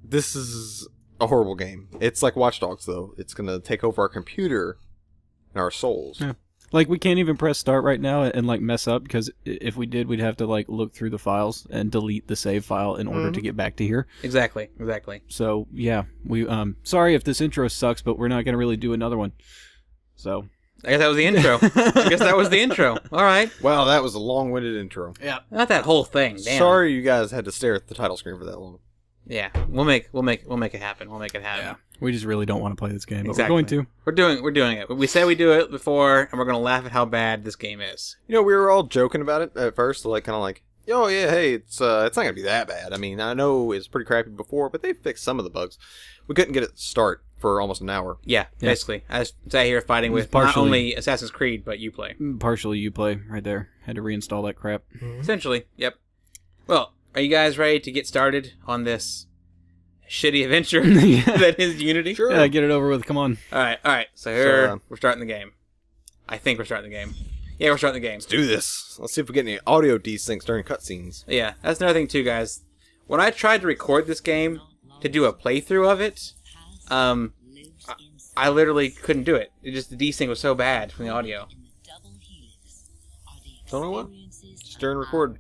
this is a horrible game. It's like Watch Dogs, though. It's going to take over our computer and our souls. Yeah. Like, we can't even press start right now and, like, mess up, because if we did, we'd have to, like, look through the files and delete the save file in order to get back to here. Exactly. So, yeah, we, sorry if this intro sucks, but we're not going to really do another one. So. I guess that was the intro. All right. Wow, that was a long-winded intro. Yeah. Not that whole thing. Damn. Sorry you guys had to stare at the title screen for that long. Yeah. We'll make it happen. Yeah. We just really don't want to play this game, but exactly. we're going to. We're doing it. We said we do it before, and we're going to laugh at how bad this game is. You know, we were all joking about it at first, like kind of like, oh yeah, hey, it's not gonna be that bad. I mean, I know it's pretty crappy before, but they fixed some of the bugs. We couldn't get it to start for almost an hour. Yeah, basically. I sat here fighting with not only Assassin's Creed, but Uplay. Partially Uplay, right there. Had to reinstall that crap. Essentially, yep. Well, are you guys ready to get started on this shitty adventure that is Unity? Sure. Yeah, get it over with. Come on. All right. So here, we're starting the game. I think we're starting the game. Yeah, we're starting the game. Let's do this. Let's see if we get any audio desyncs during cutscenes. Yeah, that's another thing too, guys. When I tried to record this game to do a playthrough of it, I literally couldn't do it. It just, the desync was so bad from the audio. Don't know what? Just during record.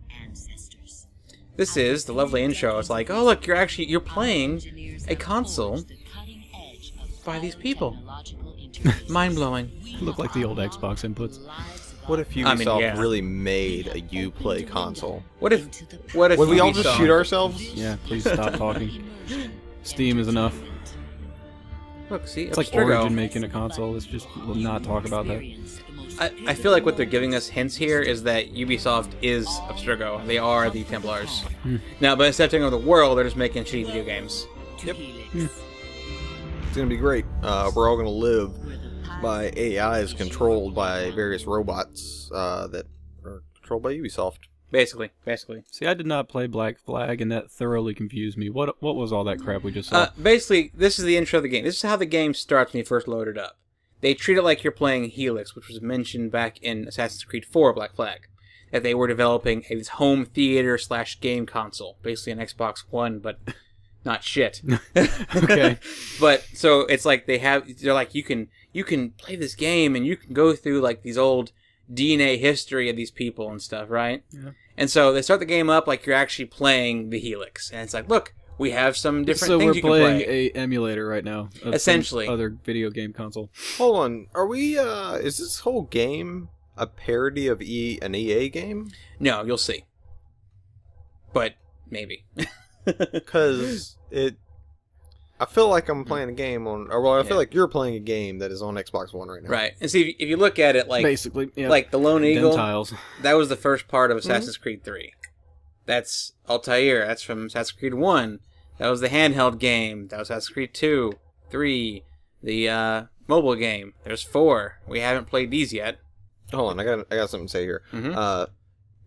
This is the lovely intro. It's like, oh look, you're playing a console by these people. Mind blowing. Look like the old Xbox inputs. What if Ubisoft really made a Uplay console? What if Would we all just shoot ourselves? Yeah, please stop talking. Steam is enough. Look, see, it's like Origin making a console. Let's just not talk about that. I feel like what they're giving us hints here is that Ubisoft is Abstergo. They are the Templars. Now, by accepting of the world, they're just making shitty video games. Yep. It's gonna be great. We're all gonna live by AIs controlled by various robots that are controlled by Ubisoft. Basically. See, I did not play Black Flag, and that thoroughly confused me. What was all that crap we just saw? Basically, this is the intro of the game. This is how the game starts when you first load it up. They treat it like you're playing Helix, which was mentioned back in Assassin's Creed 4 Black Flag. That they were developing a home theater / game console. Basically an Xbox One, but not shit. Okay. But, so it's like they're like, you can play this game and you can go through like these old DNA history of these people and stuff, right? Yeah. And so they start the game up like you're actually playing the Helix. And it's like, look, we have some different things you can play. So we're playing a emulator right now. Of essentially. Some other video game console. Hold on. Are we, is this whole game a parody of an EA game? No, you'll see. But, maybe. Because I feel like I'm playing a game I feel like you're playing a game that is on Xbox One right now. Right. And see, if you look at it like... Basically, yeah. Like the Lone Eagle, tiles. That was the first part of Assassin's Creed 3. That's Altair. That's from Assassin's Creed 1. That was the handheld game. That was Assassin's Creed 2, 3, the mobile game. There's 4. We haven't played these yet. Hold on, I got something to say here.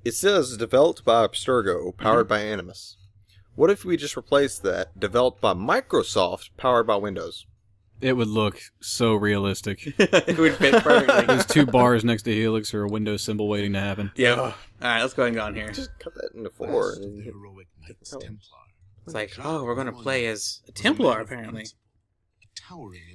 It says developed by Abstergo, powered by Animus. What if we just replace that, developed by Microsoft, powered by Windows? It would look so realistic. It would fit perfectly. There's 2 bars next to Helix or a Windows symbol waiting to happen. Yeah. All right, let's go ahead and go on here. Just cut that into 4. It's like, oh, we're going to play as a Templar, apparently.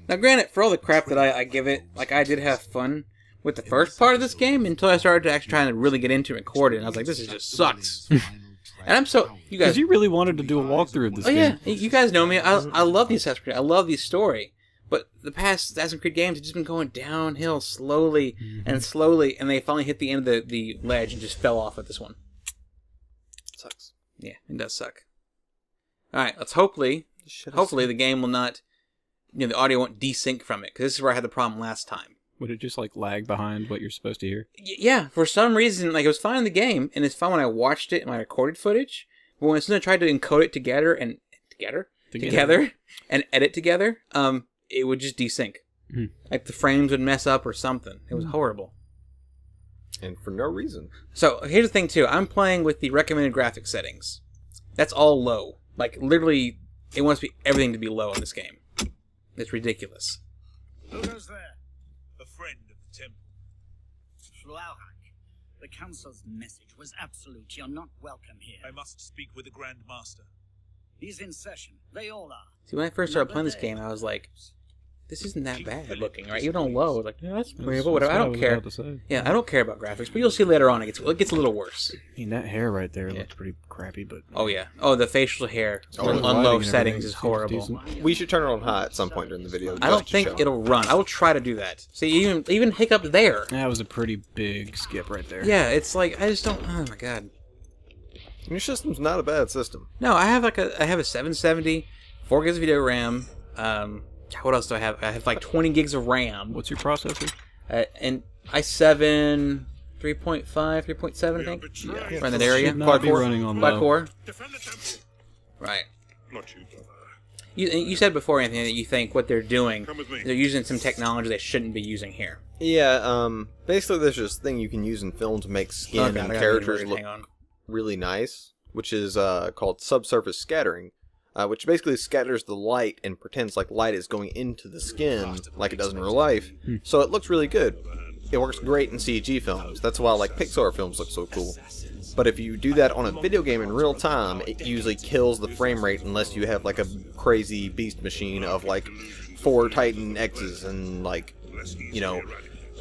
Now, granted, for all the crap that I give it, like, I did have fun with the first part of this game until I started to actually trying to really get into it and record it. And I was like, this just sucks. And I'm so... You guys... Because you really wanted to do a walkthrough of this game. Yeah. You guys know me. I love the Assassin's Creed. I love the story. But the past Assassin's Creed games have just been going downhill slowly and slowly, and they finally hit the end of the ledge and just fell off at this one. Sucks. Yeah, it does suck. Alright, let's hopefully the game will not... the audio won't desync from it, because this is where I had the problem last time. Would it just, like, lag behind what you're supposed to hear? Yeah, for some reason, like, it was fine in the game, and it's fine when I watched it in my recorded footage, but as soon as I tried to encode it together and edit together, it would just desync. Like, the frames would mess up or something. It was horrible. And for no reason. So, here's the thing, too. I'm playing with the recommended graphics settings. That's all low. Like, literally, it wants everything to be low in this game. It's ridiculous. Who goes there? A friend of the temple. Flauhak, the council's message was absolute. You're not welcome here. I must speak with the Grand Master. He's in session. They all are. See, when I first started playing this game, I was like, this isn't that bad looking, right? Even on low, I was like, yeah, that's playable, whatever. I don't care. Yeah, I don't care about graphics, but you'll see later on it gets a little worse. I mean, that hair right there looks pretty crappy, but... Oh, yeah. Oh, the facial hair on low settings is horrible. We should turn it on high at some point during the video. I don't think it'll run. I will try to do that. See, even hiccup there. That was a pretty big skip right there. Yeah, it's like, I just don't... Oh, my God. Your system's not a bad system. No, I have a 770, 4 gigs of video RAM, what else do I have? I have like 20 gigs of RAM. What's your processor? And i7 3.5, 3.7, I think. Yeah. Right in that area. Should not be running on Quad low. core. Right. Not you, brother. You said before, Anthony, that you think what they're doing, Come with me. they're using some technology they shouldn't be using here. Yeah, basically there's this thing you can use in film to make skin Okay, I and gotta characters read it. look Hang on. really nice, which is called subsurface scattering, which basically scatters the light and pretends like light is going into the skin like it does in real life, so it looks really good. It works great in CG films. That's why like Pixar films look so cool. But if you do that on a video game in real time, it usually kills the frame rate unless you have like a crazy beast machine of like 4 Titan X's and like, you know,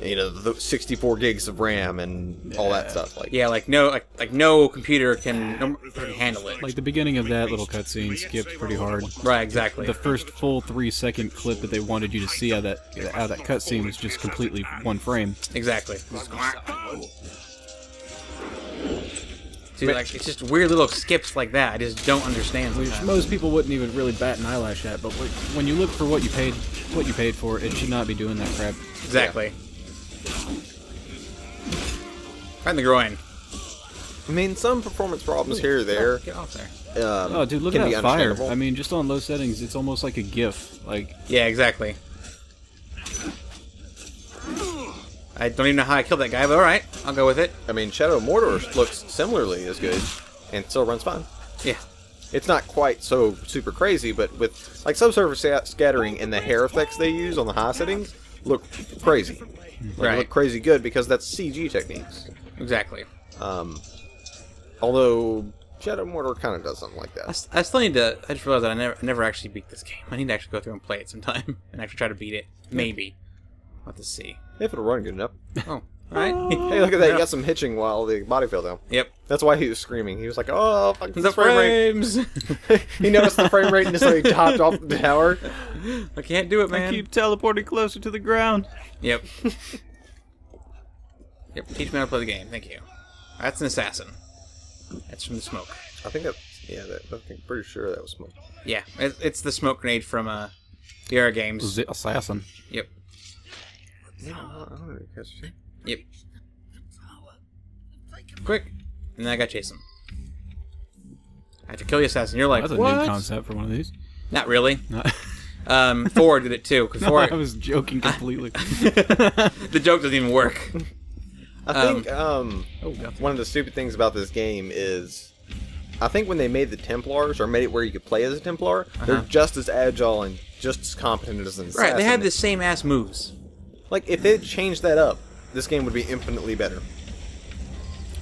the 64 gigs of RAM and all that stuff. Like, Yeah, like no computer can handle it. Like the beginning of that little cutscene skipped pretty hard. Right, exactly. The first full 3-second clip that they wanted you to see out of that cutscene was just completely one frame. Exactly. See, like, it's just weird little skips like that. I just don't understand. Which most people wouldn't even really bat an eyelash at, but when you look for what you paid for, it should not be doing that crap. Exactly. Right in the groin. I mean, some performance problems here or there. Get off there. Oh, dude, look can at be that fire. understandable. I mean, just on low settings, it's almost like a GIF. Like, Yeah, exactly. I don't even know how I killed that guy, but alright, I'll go with it. I mean, Shadow of Mordor looks similarly as good and still runs fine. Yeah. It's not quite so super crazy, but with like subsurface scattering and the hair effects they use on the high settings look crazy. Like, Right. look crazy good because that's CG techniques. Exactly. Although Shadow of Mordor kind of does something like that. I still need to... I just realized that I never actually beat this game. I need to actually go through and play it sometime and actually try to beat it. Maybe. I'll have to see. If it'll run good enough. Oh, alright. Hey, look at that! You got some hitching while the body fell down. Yep. That's why he was screaming. He was like, "Oh, fuck The this frame rate!" frames! He noticed the frame rate and just like hopped off the tower. I can't do it, man. I keep teleporting closer to the ground. Yep. Yep, teach me how to play the game. Thank you. That's an assassin. That's from the smoke. I think that. Yeah, I'm pretty sure that was smoke. Yeah, it's the smoke grenade from the Era games. The assassin. Yep. Yeah, I don't know. Catch it. Yep. Quick. And then I got Jason. I have to kill the assassin. You're like, That's a what? new concept for one of these. Not really. Not- 4 did it too. 'Cause No, 4, I was joking completely. the joke doesn't even work. I think oh, God. one of the stupid things about this game is, I think when they made the Templars or made it where you could play as a Templar, they're just as agile and just as competent as an assassin. Right, they had the same ass moves. Like if they changed that up, this game would be infinitely better.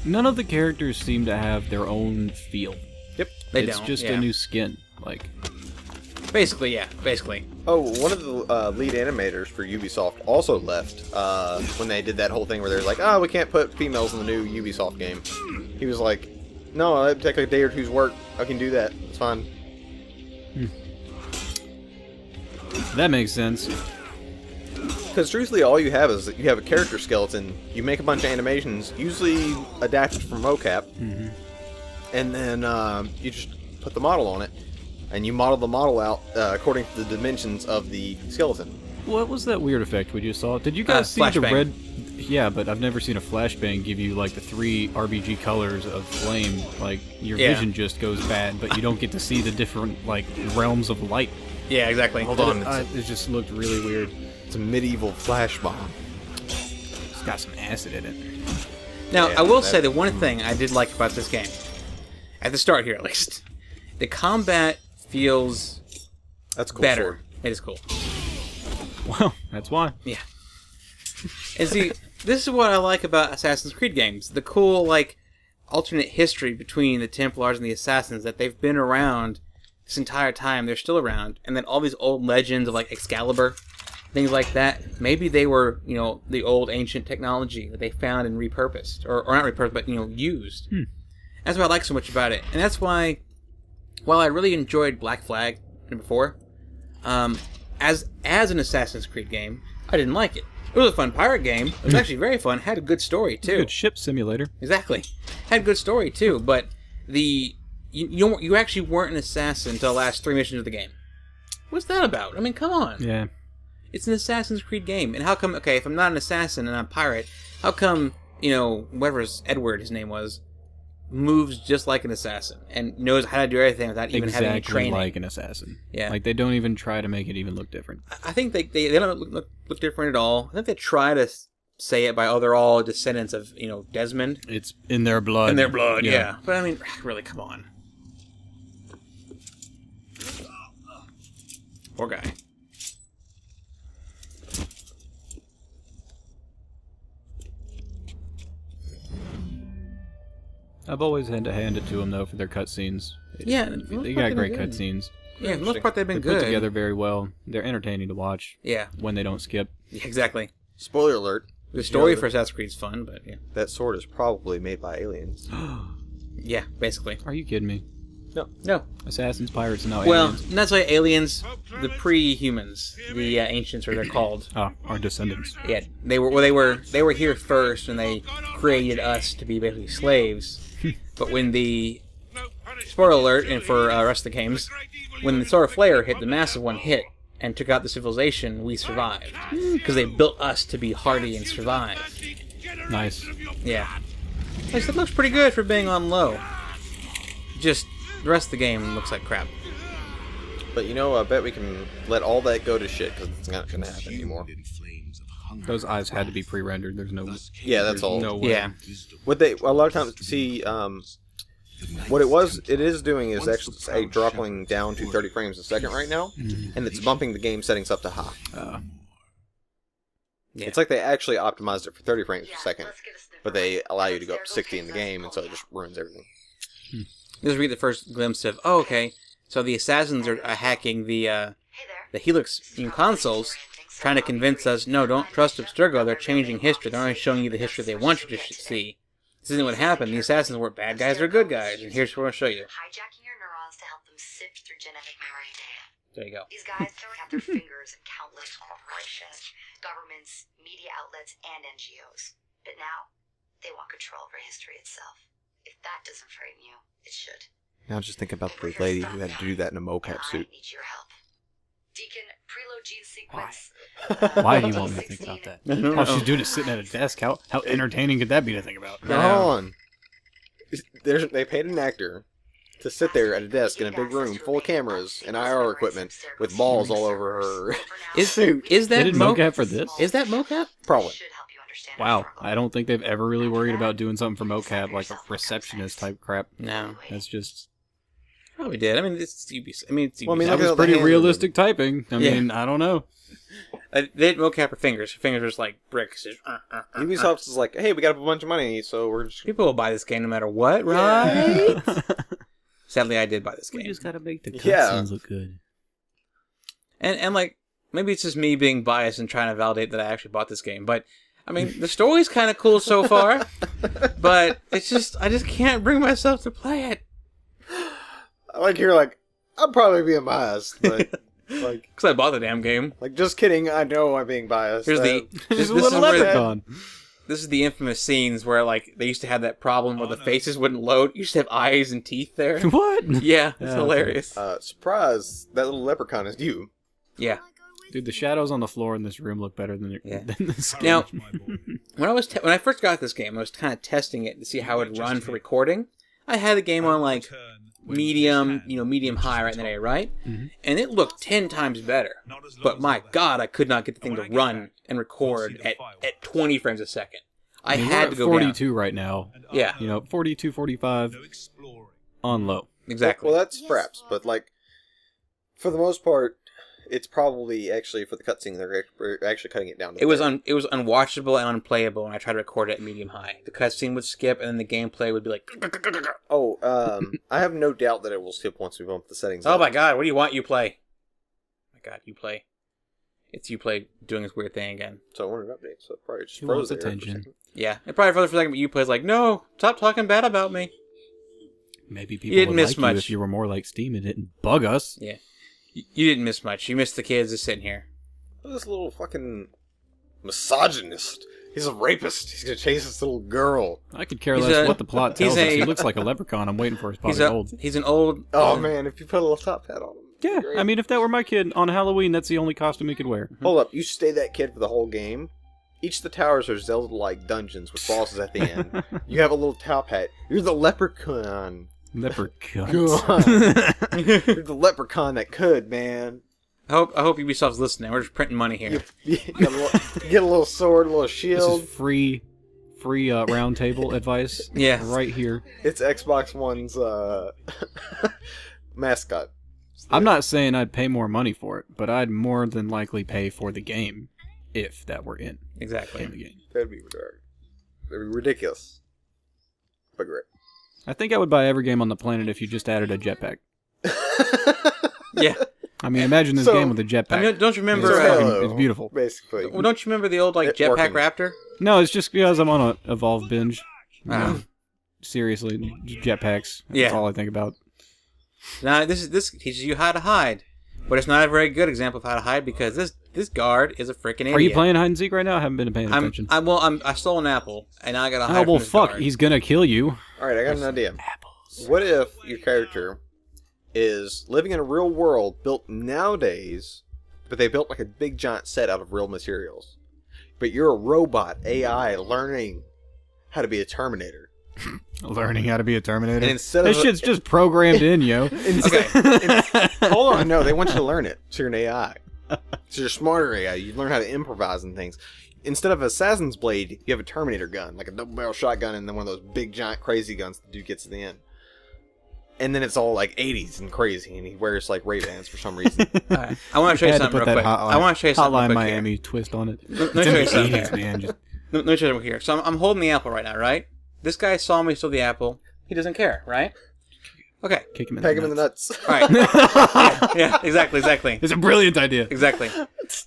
None of the characters seem to have their own feel. Yep. They It's don't. just yeah. a new skin. Like, Basically, yeah. Basically. Oh, one of the lead animators for Ubisoft also left when they did that whole thing where they're like, "Oh, we can't put females in the new Ubisoft game." He was like, "No, it'd take a day or two's work. I can do that. It's fine." that makes sense. Because truthfully, all you have is that you have a character skeleton. You make a bunch of animations, usually adapted from mocap, and then you just put the model on it, and you model the model out according to the dimensions of the skeleton. What was that weird effect we just saw? Did you guys see the flashbang. red? Yeah, but I've never seen a flashbang give you like the 3 RBG colors of flame. Like your Yeah. vision just goes bad, but you don't get to see the different like realms of light. Yeah, exactly. Hold on, It just looked really weird. it's a medieval flash bomb. It's got some acid in it. Now, Yeah, I will that- say that one thing I did like about this game, at the start here at least, the combat feels That's cool. better. sword. It is cool. Well, that's why. Yeah. And see, this is what I like about Assassin's Creed games. The cool, like, alternate history between the Templars and the Assassins, that they've been around this entire time they're still around, and then all these old legends of like Excalibur, things like that, maybe they were, the old ancient technology that they found and repurposed, or not repurposed, but used. That's what I like so much about it, and that's why, while I really enjoyed Black Flag before, as an Assassin's Creed game, I didn't like it. It was a fun pirate game. It was actually very fun. Had a good story too. Good ship simulator. Exactly. Had a good story too, but you actually weren't an assassin until the last 3 missions of the game. What's that about? I mean, come on. Yeah. It's an Assassin's Creed game, and how come? Okay, if I'm not an assassin and I'm a pirate, how come whatever Edward his name was, moves just like an assassin and knows how to do everything without even having any training? Exactly like an assassin. Yeah. Like they don't even try to make it even look different. I think they don't look different at all. I think they try to say it by, they're all descendants of Desmond. It's in their blood. In their blood, yeah. But I mean, really, come on. Poor guy. I've always had to hand it to them though for their cutscenes. Yeah, They got great cutscenes. Yeah, for the most part they've been They're good. put together very well. They're entertaining to watch. Yeah, When they don't skip. exactly. Spoiler alert. The story for Assassin's Creed's fun, but yeah. That sword is probably made by aliens. Yeah, basically. Are you kidding me? No. Assassins, pirates, and now Well, aliens. and that's why aliens, the pre-humans, the ancients, or they're called. Our descendants. Yeah, they were here first, and they created us to be basically slaves. But when the spoiler alert, and for the rest of the games, when the solar flare hit, the massive one hit and took out the civilization, we survived because they built us to be hardy and survive. Nice. Yeah, like, that looks pretty good for being on low. Just the rest of the game looks like crap. But I bet we can let all that go to shit because it's not going to happen anymore. Those eyes had to be pre-rendered. There's no. Yeah, that's there's all. No way. Yeah. What they a lot of times see, what it is doing is actually dropping down to 30 frames a second right now, and it's bumping the game settings up to high. Yeah. It's like they actually optimized it for 30 frames per second, but they allow you to go up to 60 in the game, and so it just ruins everything. Just read the first glimpse of, okay, so the assassins are hacking the Helix consoles, trying to convince us, no, don't trust Abstergo, they're changing history, they're only showing you the history they want you to see. This isn't what happened, the assassins weren't bad guys, they're good guys, and here's what I'm going to show you. Hijacking your neurons to help them sift through genetic memory data. There you go. These guys have their fingers in countless corporations, governments, media outlets, and NGOs. But now, they want control over history itself. If that doesn't frighten you, it should. Now just think about the lady who had to do that in a mocap suit. I need your help. Deacon, preload gene sequence. Why do you want me to think about that? All she's doing is sitting at a desk. How entertaining could that be to think about? Hold on. They paid an actor to sit there at a desk in a big room full of cameras and IR equipment with balls all over her suit. Is They that did mocap for this? Is that mocap? Probably. Should help you understand Wow. it for a I don't think they've ever really worried about doing something for mocap, like a receptionist type crap. No. That's just... Probably did. I mean, it's Ubisoft. Well, I mean, That look was at the pretty hands of realistic typing. I Yeah. mean, I don't know. They did mocap her fingers. Her fingers were just like bricks. Just, Ubisoft is like, hey, we got a bunch of money, so we're just... People will buy this game no matter what, right? Sadly, I did buy this game. gotta make the cutscenes look good. And like, maybe it's just me being biased and trying to validate that I actually bought this game. But, I mean, the story's kind of cool so far. But it's just, I just can't bring myself to play it. Like, you're like, I'm probably being biased, but... Like, Because I bought the damn game. like, just kidding. I know I'm being biased. Here's the... She's a this little is where- leprechaun. This is the infamous scenes where, like, they used to have that problem where the faces wouldn't load. You used to have eyes and teeth there. What? Yeah, it's Yeah, hilarious. surprise, that little leprechaun is you. Yeah. Dude, the shadows on the floor in this room look better than, Yeah. than this game. Now, when I first got this game, I was kind of testing it to see how it would run for recording. I had the game on, like, medium high right in the day, right? Mm-hmm. And it looked 10 times better. But my God, I could not get the thing to run and record at 20 frames a second. I mean, had we're to at go 42 right now. Yeah. 42, 45 on low. Exactly. Well, that's fraps, but, like, for the most part, It's probably actually for the cutscene. They're actually cutting it down. To It was 30. it was unwatchable and unplayable, and I tried to record it at medium high. The cutscene would skip, and then the gameplay would be like. Oh, I have no doubt that it will skip once we bump the settings. Oh up. my god! What do you want? You play. My god, you play. It's you play doing this weird thing again. So I wanted an update. So it probably just He froze wants there for a attention. second. Yeah, it probably froze for a second, but you play's like, no, stop talking bad about me. Maybe You people didn't would miss like you much. if you were more like Steam and didn't bug us. Yeah, you didn't miss much. You missed the kids just sitting here. Look at this little fucking misogynist. He's a rapist. He's gonna chase this little girl. I could care He's less a- what the plot he's tells us. a- He looks like a leprechaun. I'm waiting for his He's body old. he's an old. Oh man, if you put a little top hat on him. Yeah, great. I mean, if that were my kid on Halloween, that's the only costume he could wear. Hold up, you stay that kid for the whole game. Each of the towers are Zelda-like dungeons with bosses at the end. You have a little top hat. You're the leprechaun. Leprechaun. You're the leprechaun that could, man. I hope Ubisoft's listening. We're just printing money here. You get a little sword, a little This shield. is free round table advice. Yeah. Right here. It's Xbox One's mascot. I'm not saying I'd pay more money for it, but I'd more than likely pay for the game if that were in Exactly. the game. That'd be retarded. That'd be ridiculous. But great. I think I would buy every game on the planet if you just added a jetpack. Yeah. I mean, imagine this So- game with a jetpack. I mean, don't you remember? So fucking- Halo, it's beautiful. Basically. Well, don't you remember the old like It Jetpack working. Raptor? No, it's just because I'm on a Evolve binge. Ah. Seriously, jetpacks. That's Yeah. all I think about. Now this teaches you how to hide, but it's not a very good example of how to hide because this guard is a freaking idiot. Are you playing hide and seek right now? I haven't been paying attention. I stole an apple and now I gotta hide. Oh well, from this fuck! guard. He's gonna kill you. Alright, I got an idea. Apples. What if your character is living in a real world built nowadays, but they built like a big giant set out of real materials? But you're a robot, AI, learning how to be a Terminator. Learning how to be a Terminator. And instead This of shit's just programmed in, yo. Hold on, no, they want you to learn it. So you're an AI. So you're a smarter AI. You learn how to improvise and things. Instead of Assassin's Blade, you have a Terminator gun, like a double barrel shotgun, and then one of those big giant crazy guns the dude gets at the end. And then it's all like 80s and crazy, and he wears like Ray-Bans for some reason. Alright. I want to show you Had to something put real that quick. Hotline, I want to show you something Hotline real quick Miami twist on it. Let me It's show in you the something 80s, here. man. Just, Let me show you something here. So I'm holding the apple right now, right? This guy saw me steal the apple. He doesn't care, right? Okay. kick him in Peg the him in the nuts. nuts. All right. yeah, exactly. It's a brilliant idea. Exactly.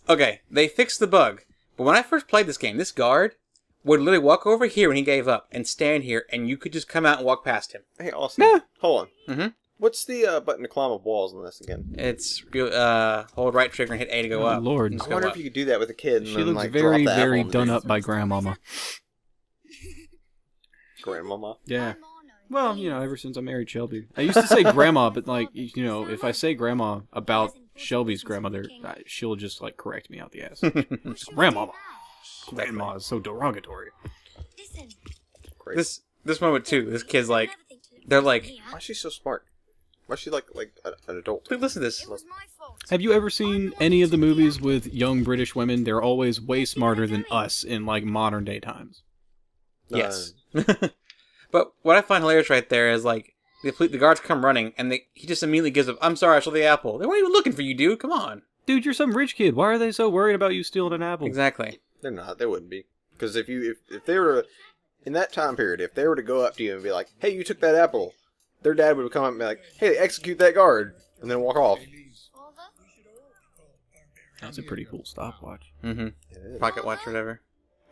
Okay, they fixed the bug. But when I first played this game, this guard would literally walk over here when he gave up and stand here, and you could just come out and walk past him. Hey, Austin. Yeah. Hold on. Mhm. What's the button to climb up walls on this again? It's hold right trigger and hit A to go Oh, up. Lord. And just I go wonder up. if you could do that with a kid and She then looks like very, drop the very apple done underneath. up by grandmama. Grandmama. Yeah. Well, you know, ever since I married Shelby. I used to say grandma, but like, you know, if I say grandma about Shelby's grandmother, she'll just like correct me out the ass. It's grandmama. Grandma is so derogatory. Crazy. This moment too. This kid's like, they're like, Why is she so smart? Why is she like an adult? dude, listen to this. Have you ever seen any of the movies with young British women? They're always way smarter than us in like modern day times. Yes. But what I find hilarious right there is like the guards come running and he just immediately gives up. I'm sorry, I stole the apple. They weren't even looking for you, dude. Come on. Dude, you're some rich kid. Why are they so worried about you stealing an apple? Exactly. They're not. They wouldn't be. Because if they were to, in that time period, if they were to go up to you and be like, "Hey, you took that apple," their dad would come up and be like, "Hey, execute that guard," and then walk off. That's a pretty cool stopwatch. Mm-hmm. Pocket watch or whatever.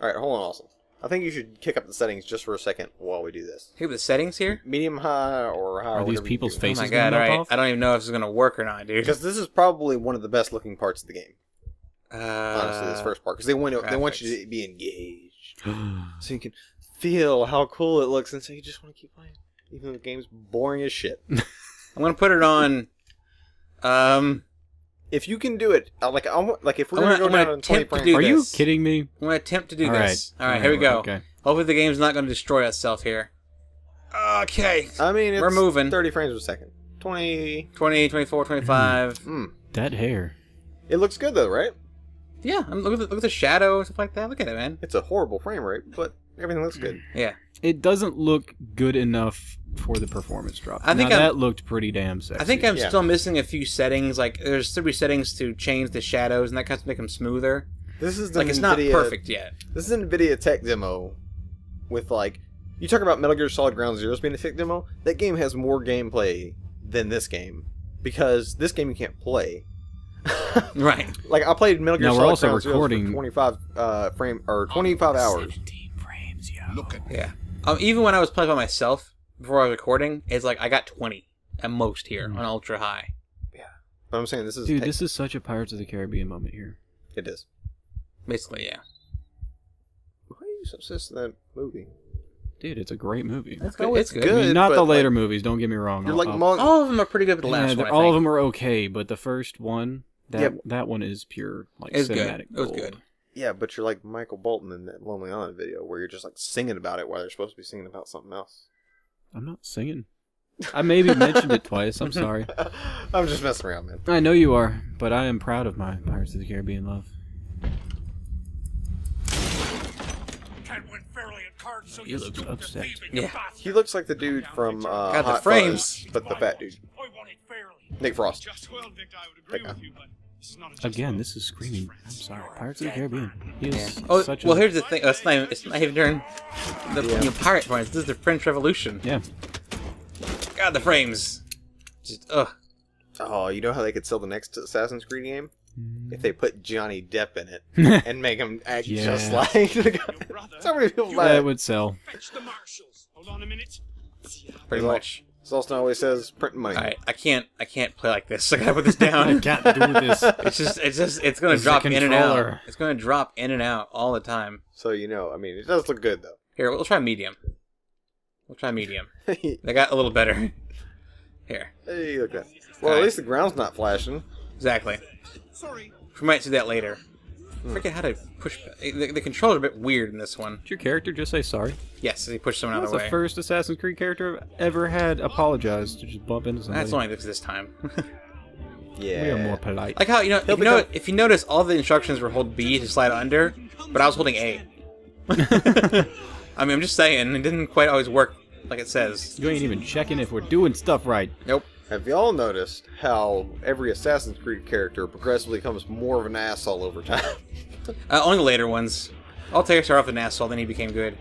All right, hold on, Austin. I think you should kick up the settings just for a second while we do this. Hey, the settings here? Medium, high, or high. Are these people's Oh faces my gonna god, melt alright. off? I don't even know if this is gonna work or not, dude. Because this is probably one of the best looking parts of the game. Honestly, this first part, because they want you graphics. to be engaged, so you can feel how cool it looks, and so you just want to keep playing, even though the game's boring as shit. I'm gonna put it on. If you can do it, like if we're I'm gonna go gonna down on 20 attempt to frames, do Are you this. kidding me? I'm gonna attempt to do All this. right. Alright, here we go. Okay. Hopefully the game's not gonna destroy itself here. Okay. I mean, it's We're moving. 30 frames per second. 20. 20, 24, 25. That hair. It looks good though, right? Yeah, look at the shadow and stuff like that. Look at it, man. It's a horrible frame rate, but Everything looks good. Yeah. It doesn't look good enough for the performance drop. I think that looked pretty damn sexy. I think I'm Yeah. still missing a few settings. Like, there's 3 settings to change the shadows, and that kind of make them smoother. This is the Like, it's not NVIDIA, perfect yet. This is an NVIDIA tech demo with, like, you talk about Metal Gear Solid Ground Zeroes being a tech demo. That game has more gameplay than this game. Because this game you can't play. Right. Like, I played Metal Gear Now, we're Solid also Ground Zeroes recording- for 25 hours. 17 frames, yo. Yeah. Even when I was playing by myself before I was recording, it's like I got 20 at most here on ultra high. But I'm saying this is... Dude, this is such a Pirates of the Caribbean moment here. It is. Basically, yeah. Why are you so obsessed with that movie? Dude, it's a great movie. It's No, good. it's It's good. I mean, good, not but, the later like, movies, don't get me wrong. You're like... All of them are pretty good, but the last one, I all think. of them are okay, but the first one, Yep. that one is pure like It was good. cinematic It was gold. good. Yeah, but you're like Michael Bolton in that Lonely Island video where you're just like singing about it while they're supposed to be singing about something else. I'm not singing. I maybe mentioned it twice. I'm sorry. I'm just messing around, man. I know you are, but I am proud of my Pirates of the Caribbean love. Can't win fairly at cards, so He you looks stupid upset. thieving Yeah. bastard. He looks like the dude from the Hot frames. Fuzz, but the fat dude. I want it fairly. Nick Frost. Just well, Victor, I would agree That guy. with you, but it's not a just Again, well. this is screaming. I'm sorry. Pirates of the Caribbean. He is Oh, such well, a... here's the thing. It's not even during the pirate points. This is the French Revolution. Yeah. God, the frames. Just, ugh. Oh, you know how they could sell the next Assassin's Creed game? If they put Johnny Depp in it and make him act Yeah. just like the guy. So many people buy That it. would sell. Fetch the marshals. Hold on a minute. Pretty Well, much. As Austin always says, printing money. All right, I can't play like this. I gotta put this down. Can't do this. It's gonna It's the drop in and out. controller. It's gonna drop in and out all the time. So, you know, I mean, it does look good, though. Here, we'll try medium. They got a little better. Here, Hey, look at that. Well, Alright. at least the ground's not flashing. exactly. Sorry. We might see that later. I forget how to push. The controls are a bit weird in this one. Did your character just say sorry? Yes, he pushed someone out That's of the the way. first Assassin's Creed character I've ever had apologize to just bump into somebody. That's only this time. Yeah. We are more polite. Like how He'll become- if you notice, all the instructions were hold B to slide under, but I was holding A. I mean, I'm just saying, it didn't quite always work like it says. You ain't even checking if we're doing stuff right. Nope. Have y'all noticed how every Assassin's Creed character progressively becomes more of an asshole over time? Only the later ones. Altair started off with an asshole, then he became good.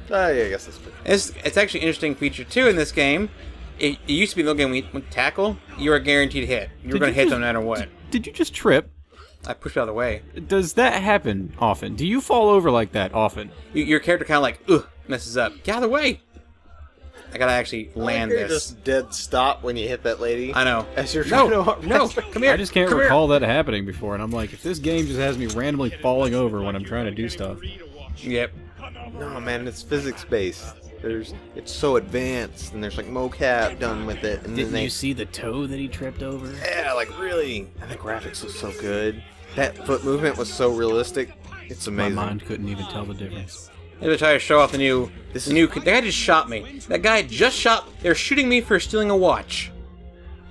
Yeah, I guess that's good. It's actually an interesting feature too in this game. It used to be in the game when you tackle, you were guaranteed hit. You were Did going you to hit just- them no matter what. Did you just trip? I pushed it out of the way. Does that happen often? Do you fall over like that often? Your character kind of like, ugh, messes up. Get out of the way! I gotta actually land You're this. just dead stop when you hit that lady. I know. As you're trying No, to no, come here. I just can't come here. recall that happening before, and I'm like, if this game just has me randomly falling over when I'm trying to do stuff. Yep. No, man, it's physics based. It's so advanced, and there's like mocap done with it, and then they see the toe that he tripped over? yeah, like really, and the graphics was so good. That foot movement was so realistic. It's My amazing. mind couldn't even tell the difference. I'm gonna try to show off the new. That guy just shot me. That guy just shot. They're shooting me for stealing a watch.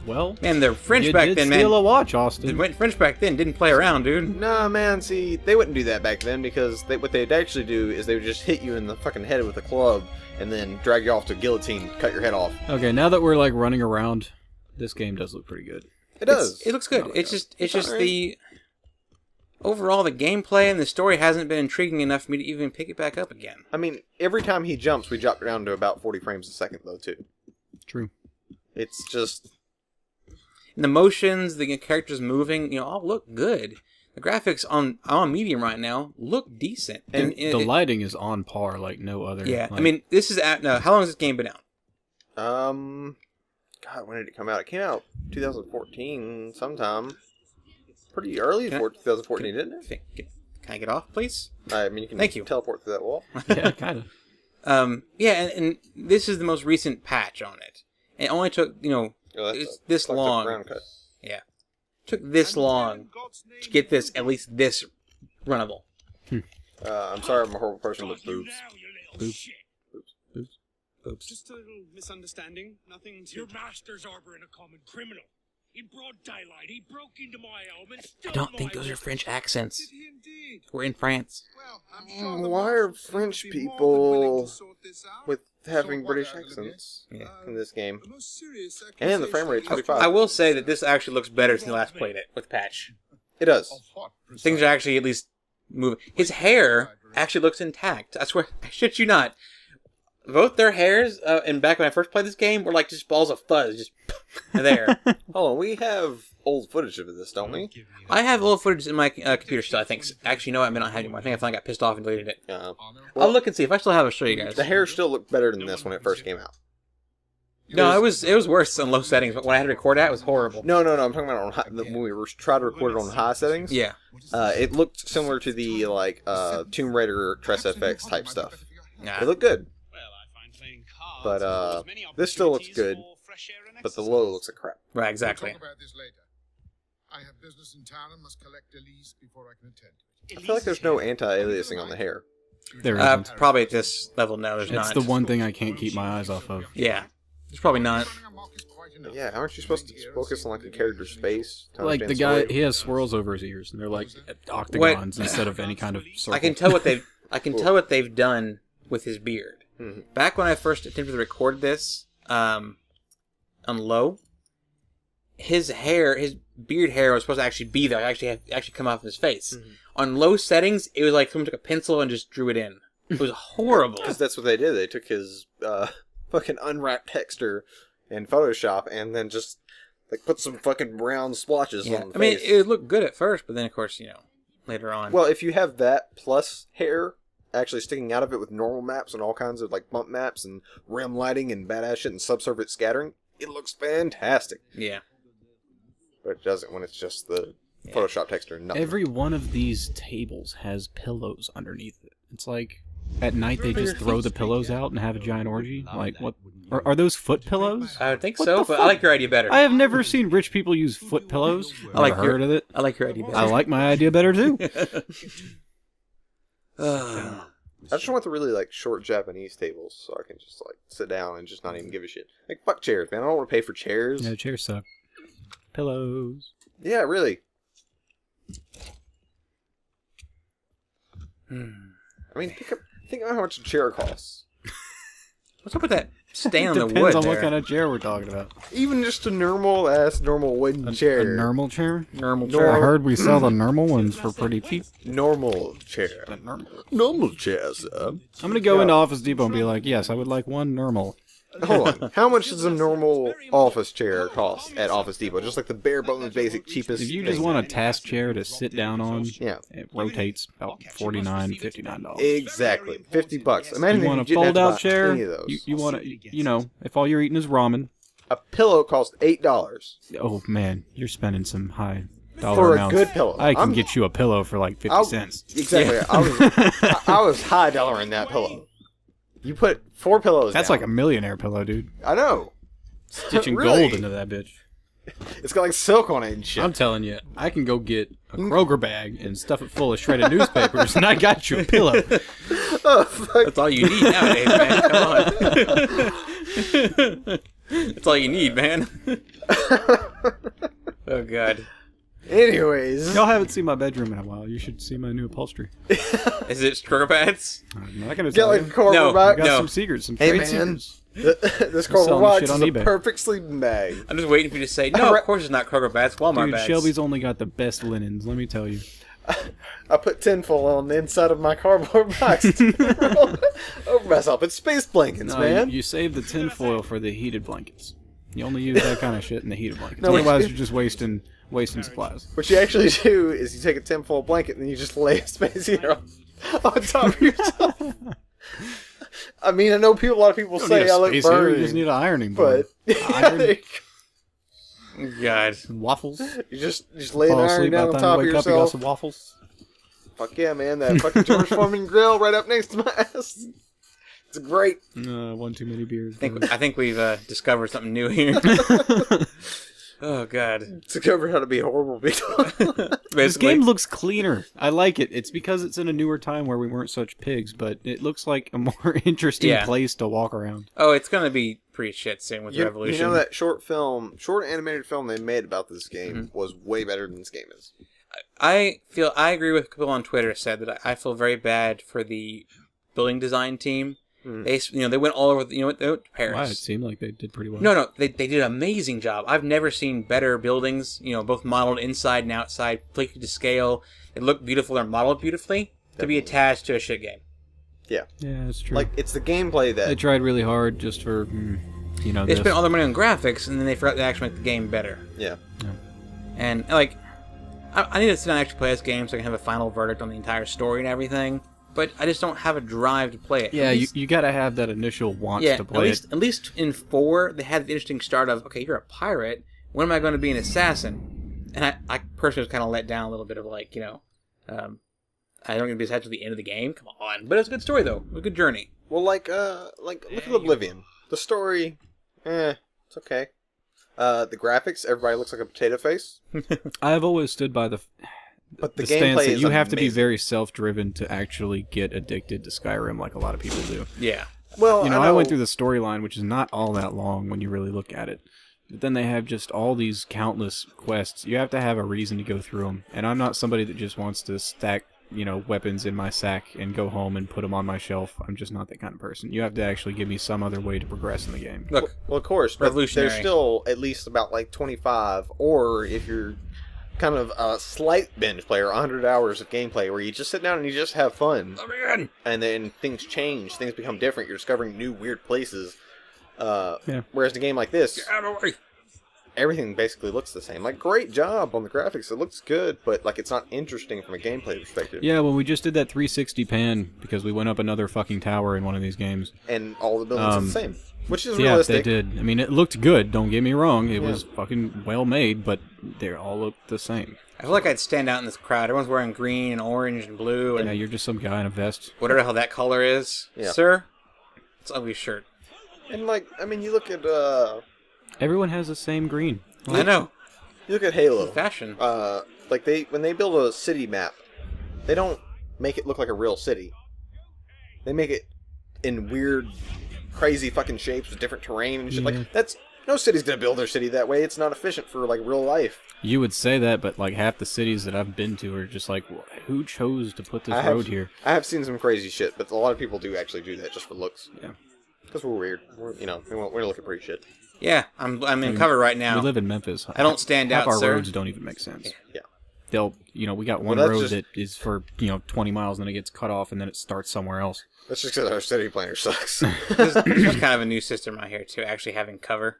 Well, Man, they're French you back did then, steal man. a watch, Austin. The French back then didn't play around, dude. Nah, man, see, they wouldn't do that back then because what they'd actually do is they would just hit you in the fucking head with a club and then drag you off to a guillotine, cut your head off. Okay, now that we're like running around, this game does look pretty good. It does. It looks good. Oh, It's yeah. just alright. the overall the gameplay and the story hasn't been intriguing enough for me to even pick it back up again. I mean, every time he jumps, we drop down to about 40 frames a second, though, too. True. It's just... And the motions, the characters moving, all look good. The graphics on medium right now look decent. And the lighting is on par like no other. yeah, like, I mean, this is out now. How long has this game been out? God, when did it come out? It came out 2014 sometime. Pretty early Can I- for 2014, didn't it? Can I get off, please? I mean, you can Thank you. teleport through that wall. yeah, kind of. Yeah, and this is the most recent patch on it. It only took, Oh, that's it's a this fucked up long. round cut. Yeah. Took this long to get this, at least this runnable. I'm sorry, I'm a horrible person, but boobs. Boobs. Oops. Just a little misunderstanding. Nothing to... Your master's harboring a common criminal. In broad daylight, he broke into my home and stole I don't my think those are weapons. French accents. Did he indeed? We're in France. Well, I'm sure the Why are Marshals French would be more than willing people to sort this out. with having Sort what British out, Olivier? accents Yeah. in this game? The most serious And the frame rate's accusation 45. I will say that this actually looks better since the last played it with patch. It does. Of what Things are actually at least moving. His hair actually looks intact. I swear, I shit you not. Both their hairs, and back when I first played this game, were like just balls of fuzz, just there. Hold on, we have old footage of this, don't we? I have old footage in my computer still, I think. Actually, no, I may not have anymore. I think I finally got pissed off and deleted it. I'll look and see. If I still have it, I'll show you guys. The hair still looked better than this when it first came out. No, it was worse on low settings, but when I had to record at, it was horrible. No, I'm talking about on high, when we were trying to record it on high settings. Yeah. It looked similar to the Tomb Raider Tress FX type stuff. Nah. It looked good, Well, I find playing cards but offers many this still looks opportunities good. for fresh air and But the exercise. low looks like crap. Right, exactly. We'll talk about this later. I have business in town and must collect a lease before I can attend to it. I feel like there's no anti-aliasing on the hair. There isn't. Probably at this level, no, there's It's not. the one thing I can't keep my eyes off of. Yeah. There's probably not. Running amok is quite enough. Yeah, aren't you supposed to focus on like a character's face? to Like the understand guy, story? he has swirls over his ears, and they're like octagons instead of any kind of circle. I can tell what they've done with his beard. Mhm. Back when I first attempted to record this, on low, his beard hair was supposed to actually be there, actually come off his face. Mhm. On low settings, it was like someone took a pencil and just drew it in. It was horrible. Because that's what they did. They took his fucking unwrapped texture in Photoshop and then just like put some fucking brown splotches Yeah. on the I mean, face. it looked good at first, but then of course, later on. Well, if you have that plus hair actually sticking out of it with normal maps and all kinds of like bump maps and rim lighting and badass shit and subsurface scattering, it looks fantastic. yeah. But it doesn't when it's just the Photoshop texture and nothing. Every one of these tables has pillows underneath it. It's like at night they just throw the pillows out and have a giant orgy. Like what? Are those foot pillows? I would think What so, the but I fuck? like your idea better. I have never seen rich people use foot pillows. I like Never heard of it. I like your idea better. I like my idea better too. Ugh. I just want the really like short Japanese tables so I can just like sit down and just not even give a shit. Like fuck chairs, man. I don't want to pay for chairs. No, chairs suck. Pillows. Yeah, really. I mean, think about how much a chair costs. What's up with that stain on the wood Depends on there? what kind of chair we're talking about. Even just a normal wooden chair. A normal chair? Normal I chair. heard we sell the normal ones for pretty cheap. Normal chair. Normal chair, sir. I'm gonna go into Office Depot and be like, yes, I would like one normal. Hold on. How much does a normal office chair cost at Office Depot? Just like the bare bones basic cheapest. If you just thing. want a task chair to sit down on, Yeah. it rotates about $49, $59. Exactly. $50. Imagine You if want a you didn't have to fold-out buy chair? any of those. You want to, if all you're eating is ramen, A pillow costs $8 oh man, you're spending some high dollar for a amounts. good pillow. I can I'm- get you a pillow for like 50 I'll- cents. Exactly. I was high dollar in that pillow. You put 4 pillows. That's down. like a millionaire pillow, dude. I know. Stitching Really? gold into that bitch. It's got like silk on it and shit. I'm telling you, I can go get a Kroger bag and stuff it full of shredded newspapers, and I got you a pillow. Oh, fuck. That's all you need nowadays, man. Come on. That's all you need, man. Oh, God. Anyways. Y'all haven't seen my bedroom in a while. You should see my new upholstery. Is it Stroker pads? I'm not gonna Get tell like a you. corporate No, bag. I got no. some secrets, some Hey, trade man. secrets. This corporate selling box shit is on a eBay. perfect sleeping bag. I'm just waiting for you to say, no, of course it's not Kroger bags, Walmart Dude, bags. Shelby's only got the best linens, let me tell you. I put tinfoil on the inside of my cardboard box to over myself. It's space blankets, No, man. you save the tinfoil for the heated blankets. You only use that kind of shit in the heated blankets. No, Otherwise, you- you're just wasting supplies. What you actually do is you take a tinfoil blanket and you just lay a space heater on top of yourself. I mean, I know a lot of people You don't say need a I look space heater, burning, you just need an ironing board. but Iron. God. Some waffles. you just lay an Fall iron asleep down by on the time top of you wake up, you got yourself. some waffles. Fuck yeah, man! That fucking George Foreman grill right up next to my ass. It's great. One too many beers. I think we've discovered something new here. Oh, God. Discovered how to be a horrible people. This game looks cleaner. I like it. It's because it's in a newer time where we weren't such pigs, but it looks like a more interesting Yeah. place to walk around. Oh, it's going to be pretty shit soon with You Revolution. know that short animated film they made about this game Mm-hmm. was way better than this game is. I agree with people on Twitter said that I feel very bad for the building design team. They went all over. They went to Paris. Wow, it seemed like they did pretty well. No, they did an amazing job. I've never seen better buildings. Both modeled inside and outside, completely to scale. They look beautiful. They're modeled beautifully to be attached to a shit game. Yeah, that's true. like it's the gameplay that They tried really hard just for, They this. spent all their money on graphics, and then they forgot to actually make the game better. Yeah. And like, I need to sit down and actually play this game so I can have a final verdict on the entire story and everything. But I just don't have a drive to play it. Yeah, you gotta have that initial want to play it. At least in 4, they had the interesting start of, okay, you're a pirate. When am I going to be an assassin? And I personally was kind of let down a little bit of like, I don't going to be attached to the end of the game. Come on, but it's a good story though. It was a good journey. Well, like look at Oblivion. The story, it's okay. The graphics, everybody looks like a potato face. I've always stood by the But the stance gameplay that is you have to be amazing. very self-driven to actually get addicted to Skyrim, like a lot of people do. Yeah. Well, I went through the storyline, which is not all that long when you really look at it. But then they have just all these countless quests. You have to have a reason to go through them. And I'm not somebody that just wants to stack, weapons in my sack and go home and put them on my shelf. I'm just not that kind of person. You have to actually give me some other way to progress in the game. Look, Well, of course, but Revolutionary. there's still at least about like 25, or if you're kind of a slight binge player, 100 hours of gameplay where you just sit down and you just have fun. And then things change, things become different, you're discovering new weird places. Whereas in a game like this, everything basically looks the same. Like, great job on the graphics, it looks good, but like it's not interesting from a gameplay perspective. Yeah, when we just did that 360 pan because we went up another fucking tower in one of these games. And all the buildings are the same, which is Yeah, realistic. they did. I mean, it looked good, don't get me wrong. It was fucking well made, but they all looked the same. I feel like I'd stand out in this crowd. Everyone's wearing green and orange and blue and Yeah, you're just some guy in a vest. whatever the hell that color is. Yeah. Sir, it's an ugly shirt. And like, I mean, you look at Everyone has the same green. I know. you look at Halo. Fashion. Like when they build a city map, they don't make it look like a real city. They make it in weird, crazy fucking shapes with different terrain and shit. Yeah. Like, that's no city's gonna build their city that way. It's not efficient for like real life. You would say that, but like half the cities that I've been to are just like, who chose to put this road here? I have seen some crazy shit, but a lot of people do actually do that just for looks. Yeah. Because we're weird. We're looking pretty shit. Yeah, I'm in cover right now. We live in Memphis. I don't stand Half out, our sir. roads don't even make sense. Yeah. They'll, we got one that's road just- that is for 20 miles, and then it gets cut off, and then it starts somewhere else. That's just because our city planner sucks. There's kind of a new system out here, too, actually having cover.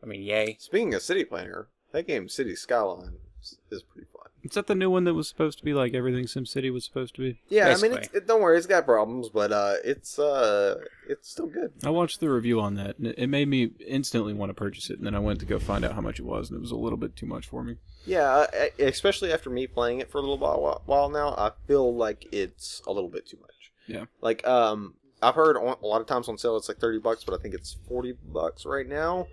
I mean, yay. Speaking of city planner, that game City Skyline is pretty fun. Is that the new one that was supposed to be like everything SimCity was supposed to be? Yeah, I mean, Basically. don't worry, it's got problems, but it's still good. I watched the review on that, and it made me instantly want to purchase it, and then I went to go find out how much it was, and it was a little bit too much for me. Yeah, especially after me playing it for a little while now, I feel like it's a little bit too much. Yeah. Like, I've heard a lot of times on sale it's like $30, but I think it's $40 right now.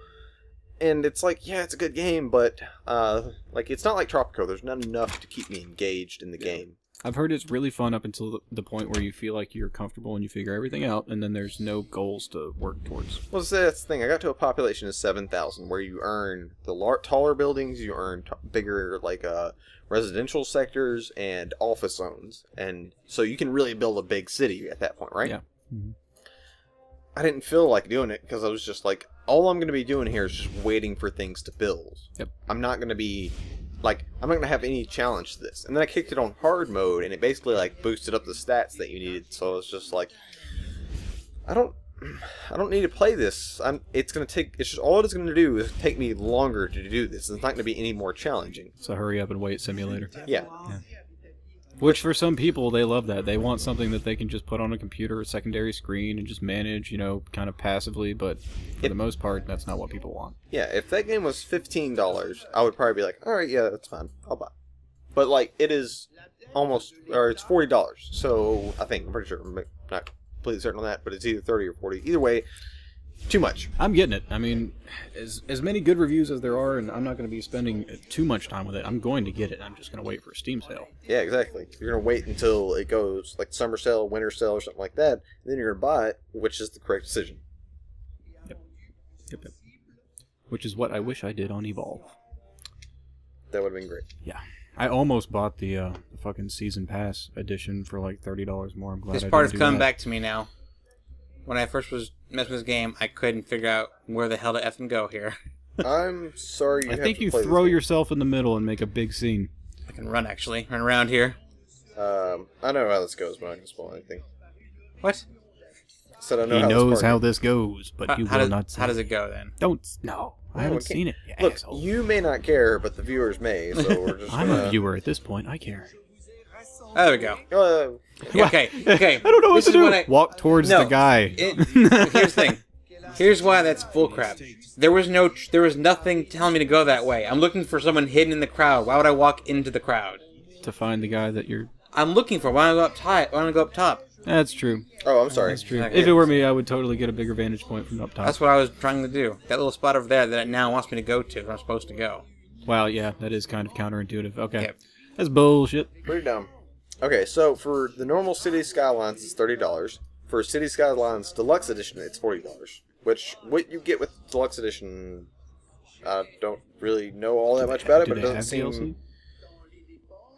And it's like, yeah, it's a good game, but like it's not like Tropico. There's not enough to keep me engaged in the game. I've heard it's really fun up until the point where you feel like you're comfortable and you figure everything out, and then there's no goals to work towards. Well, so that's the thing. I got to a population of 7,000, where you earn the taller buildings, you earn bigger like residential sectors and office zones, and so you can really build a big city at that point, right? Yeah. Mm-hmm. I didn't feel like doing it because I was just like, all I'm going to be doing here is just waiting for things to build. Yep. I'm not going to be like, I'm not going to have any challenge to this. And then I kicked it on hard mode, and it basically like boosted up the stats that you needed. So it's just like, I don't need to play this. It's just all it's going to do is take me longer to do this. It's not going to be any more challenging. It's a hurry up and wait simulator. Yeah. Which for some people, they love that. They want something that they can just put on a computer, a secondary screen, and just manage, kind of passively. But for the most part, that's not what people want. Yeah, if that game was $15, I would probably be like, all right, yeah, that's fine. I'll buy it. But, like, it is it's $40. So, I'm pretty sure, I'm not completely certain on that, but it's either 30 or 40. Either way, too much. I'm getting it. I mean, as many good reviews as there are, and I'm not going to be spending too much time with it. I'm going to get it. I'm just going to wait for a Steam sale. Yeah, exactly. You're going to wait until it goes, like, summer sale, winter sale, or something like that, and then you're going to buy it, which is the correct decision. Yep. Which is what I wish I did on Evolve. That would have been great. Yeah. I almost bought the fucking season pass edition for like $30 more. I'm glad This I part didn't has do come that. back to me now. When I first was messing with this game, I couldn't figure out where the hell to effing go here. I'm sorry you I have think to you play throw this game. yourself in the middle and make a big scene. I can run, actually. Run around here. I know how this goes, but I'm not going to spoil anything. What? I said I know He how knows this part how goes. this goes, but you How will does, not say. how does it go, then? Don't. No. I haven't okay. seen it. You Look, asshole. you may not care, but the viewers may, so we're just I'm gonna... a viewer at this point. I care. Oh, there we go. Uh, Okay. I don't know what This to is do. what I- Walk towards No. the guy. Here's the thing. Here's why that's bullcrap. There was nothing telling me to go that way. I'm looking for someone hidden in the crowd. Why would I walk into the crowd? To find the guy that you're... I'm looking for. Why don't I go up top? Why don't I go up top? That's true. oh, I'm sorry. That's true. Okay. If it were me, I would totally get a bigger vantage point from up top. That's what I was trying to do. That little spot over there that it now wants me to go to. Where I'm supposed to go. Wow, yeah, that is kind of counterintuitive. Okay. Yep. That's bullshit. Pretty dumb. Okay, so for the normal City Skylines, it's $30. For City Skylines Deluxe Edition, it's $40. Which, what you get with Deluxe Edition, I don't really know all that much about it, Do but it they doesn't have seem... DLC?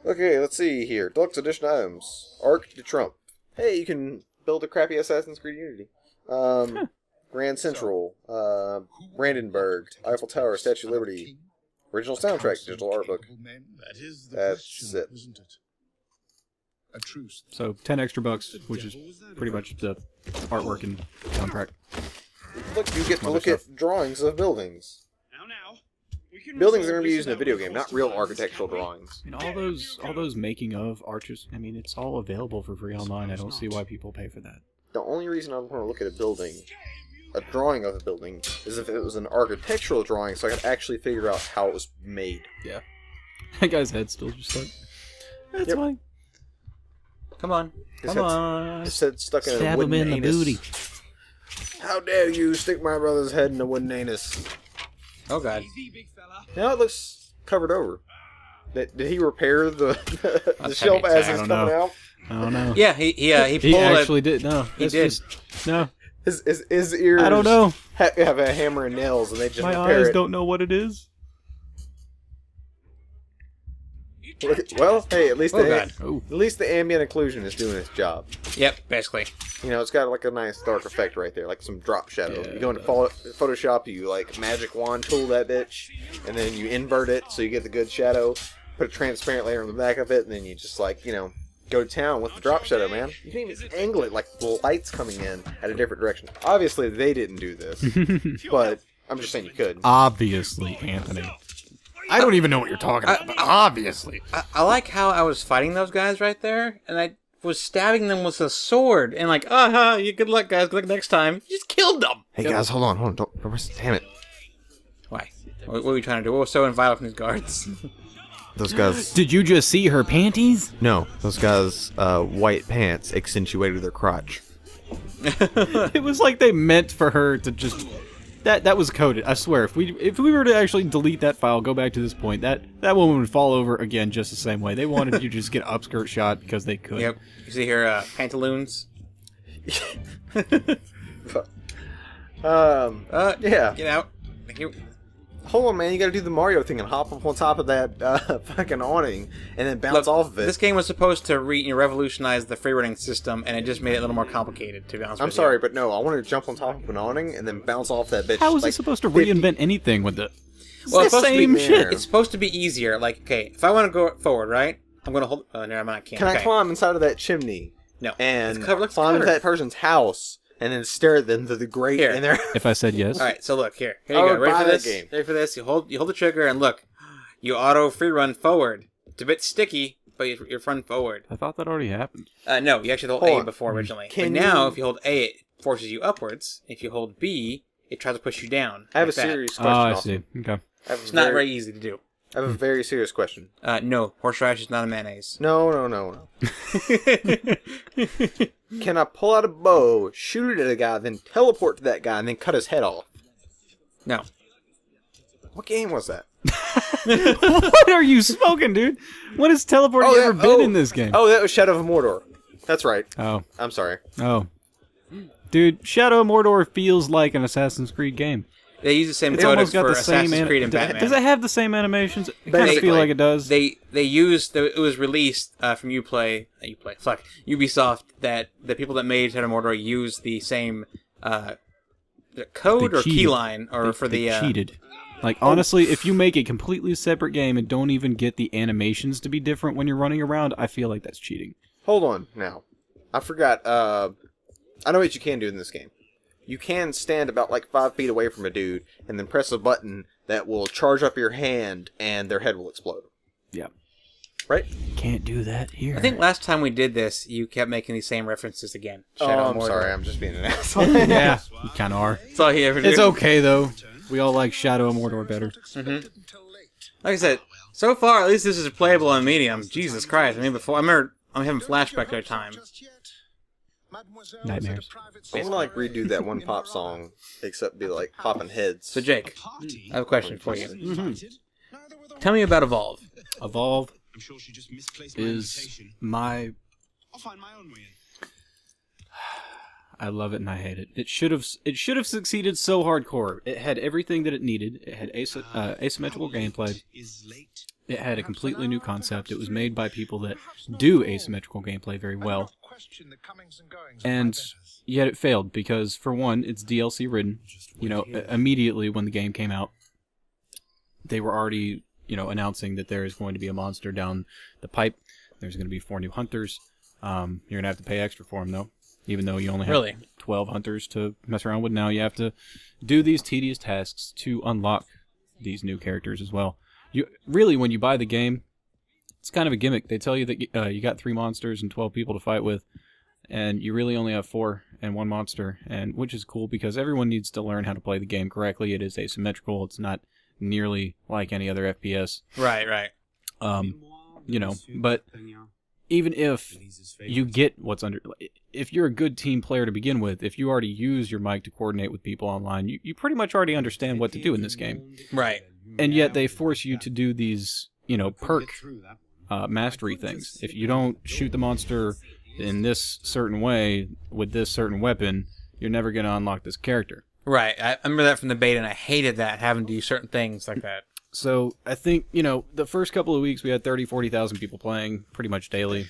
Okay, let's see here. Deluxe Edition items. Arc de Trump. Hey, you can build a crappy Assassin's Creed Unity. Grand Central. Brandenburg. Eiffel Tower. Statue of Liberty. Original soundtrack. Digital art book. That is the That's question, it. isn't it? A truce. So, 10 extra bucks, which is pretty much the artwork and soundtrack. Look, you get to Other look stuff. at drawings of buildings. Now, we can Buildings are resolve going to be this used in a without video game, not real reinforcing architectural our drawings. I mean, all those making of archers, I mean, it's all available for free online. I don't see why people pay for that. The only reason I want to look at a building, a drawing of a building, is if it was an architectural drawing, so I could actually figure out how it was made. Yeah. That guy's head's still just like, that's Yep. fine. Come on. His Come head's- on. His head stuck in a Stab him wooden in the anus. booty. How dare you stick my brother's head in a wooden anus? Oh, God. Easy, big fella. Now it looks covered over. Did he repair the the That's shelf heavy. as I it's don't coming know. out? I don't know. Yeah, he He pulled actually did. No. He that's did. Just, no. His ears I don't know. have a hammer and nails, and they just My repair eyes it. don't know what it is. Well, hey, at least Oh, God. Oh. at least the ambient occlusion is doing its job. Yep, basically. You know, it's got like a nice dark effect right there, like some drop shadow. Yeah, you go into it does. Photoshop, you like magic wand tool that bitch, and then you invert it so you get the good shadow. Put a transparent layer on the back of it, and then you just like, you know, go to town with the drop shadow, man. You can even angle it like the light's coming in at a different direction. Obviously, they didn't do this, but I'm just saying you could. Obviously, Anthony. I don't even know what you're talking about. But obviously. I like how I was fighting those guys right there, and I was stabbing them with a sword, and like, you good luck, guys. Good luck next time. You just killed them. Hey guys, hold on, don't damn it. Why? What were you trying to do? What was so inviolate from these guards? Those guys. Did you just see her panties? No, those guys' white pants accentuated their crotch. It was like they meant for her to just... That was coded. I swear. If we were to actually delete that file, go back to this point, that woman would fall over again just the same way. They wanted you to just get an upskirt shot because they could. Yep. You see here, pantaloons. Yeah. Get out. Thank you. Hold on, man. You gotta do the Mario thing and hop up on top of that fucking awning and then bounce Look, off of it. This game was supposed to revolutionize the freerunning system, and it just made it a little more complicated, to be honest I'm with sorry, you. but no. I wanted to jump on top of an awning and then bounce off that bitch. How is like, it supposed to 50 reinvent anything with it? Well, It's it's the supposed to same be, shit. It's supposed to be easier. Like, okay, if I want to go forward, right? I'm going to hold... Oh, never mind, I can't. Can okay. I climb inside of that chimney No. and Let's climb into cover. that person's house and then stare at them through the grate Here. in there? If I said yes. All right, so look, here you I go. would Ready buy for that this? game. Ready for this? You hold the trigger, and look. You auto free run forward. It's a bit sticky, but you run forward. I thought that already happened. No, you actually hold Hold A on. before originally. Can but now, you- if you hold A, it forces you upwards. If you hold B, it tries to push you down. I have like a that. serious Oh, question. I also. see. Okay. I have a It's not very easy to do. I have a very serious question. No, horseradish is not a mayonnaise. No. Can I pull out a bow, shoot it at a guy, then teleport to that guy, and then cut his head off? No. What game was that? What are you smoking, dude? When has teleporting ever been in this game? Oh, that was Shadow of Mordor. That's right. Oh. I'm sorry. Oh. Dude, Shadow of Mordor feels like an Assassin's Creed game. They use the same It's codex almost got for the same. Assassin's Creed and Batman. Does it have the same animations? I kind of Basically. feel like it does. They used it was released from Ubisoft that the people that made Shadow Mordor used the same code They or cheated. keyline or for They the cheated. Like, honestly, if you make a completely separate game and don't even get the animations to be different when you're running around, I feel like that's cheating. Hold on now. I forgot. I know what you can do in this game. You can stand about like 5 feet away from a dude and then press a button that will charge up your hand and their head will explode. Yeah. Right? Can't do that here. I think last time we did this, you kept making these same references again. Shadow I'm Mordor. sorry. I'm just being an asshole. Yeah, you kind of are. That's all he ever did. It's okay, though. We all like Shadow of Mordor better. Like I said, so far at least this is playable on medium. Jesus Christ! I mean, before I'm having flashback to a time. Nightmares. I want to like redo that one pop song, except be like popping heads. So Jake, I have a question for you. Tell me about Evolve. Evolve I'm sure she just misplaced my is invitation. my... I'll find my own way in. I love it and I hate it. It should have succeeded so hardcore. It had everything that it needed. It had asymmetrical gameplay. It had a completely new concept. It was made by people that do asymmetrical gameplay very well. And yet it failed because, for one, it's DLC ridden. You know, immediately when the game came out, they were already, announcing that there is going to be a monster down the pipe. There's going to be 4 new hunters. You're going to have to pay extra for them, though. Even though you only have 12 hunters to mess around with, now you have to do these tedious tasks to unlock these new characters as well. You really, when you buy the game, it's kind of a gimmick. They tell you that you got 3 monsters and 12 people to fight with, and you really only have 4 and 1 monster, and which is cool because everyone needs to learn how to play the game correctly. It is asymmetrical. It's not nearly like any other FPS. Right. But even if you get what's under... If you're a good team player to begin with, if you already use your mic to coordinate with people online, you pretty much already understand what to do in this game. Right. And yet they force you to do these, perk mastery things. If you don't shoot the monster in this certain way with this certain weapon, you're never going to unlock this character. Right. I remember that from the beta, and I hated that, having to do certain things like that. So I think, the first couple of weeks we had 30,000, 40,000 people playing pretty much daily,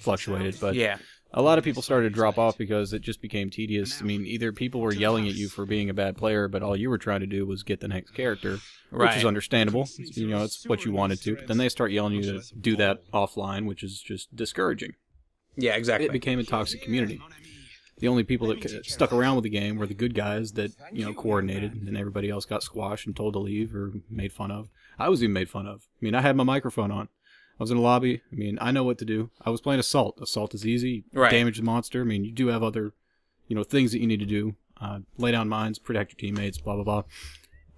fluctuated. But yeah. A lot of people started to drop off because it just became tedious. I mean, either people were yelling at you for being a bad player, but all you were trying to do was get the next character, which is understandable. It's what you wanted to. But then they start yelling at you to do that offline, which is just discouraging. Yeah, exactly. It became a toxic community. The only people that stuck around with the game were the good guys that, coordinated, and everybody else got squashed and told to leave or made fun of. I was even made fun of. I mean, I had my microphone on. I was in a lobby. I mean, I know what to do. I was playing Assault. Assault is easy. Right. Damage the monster. I mean, you do have other, things that you need to do. Lay down mines, protect your teammates, blah, blah, blah.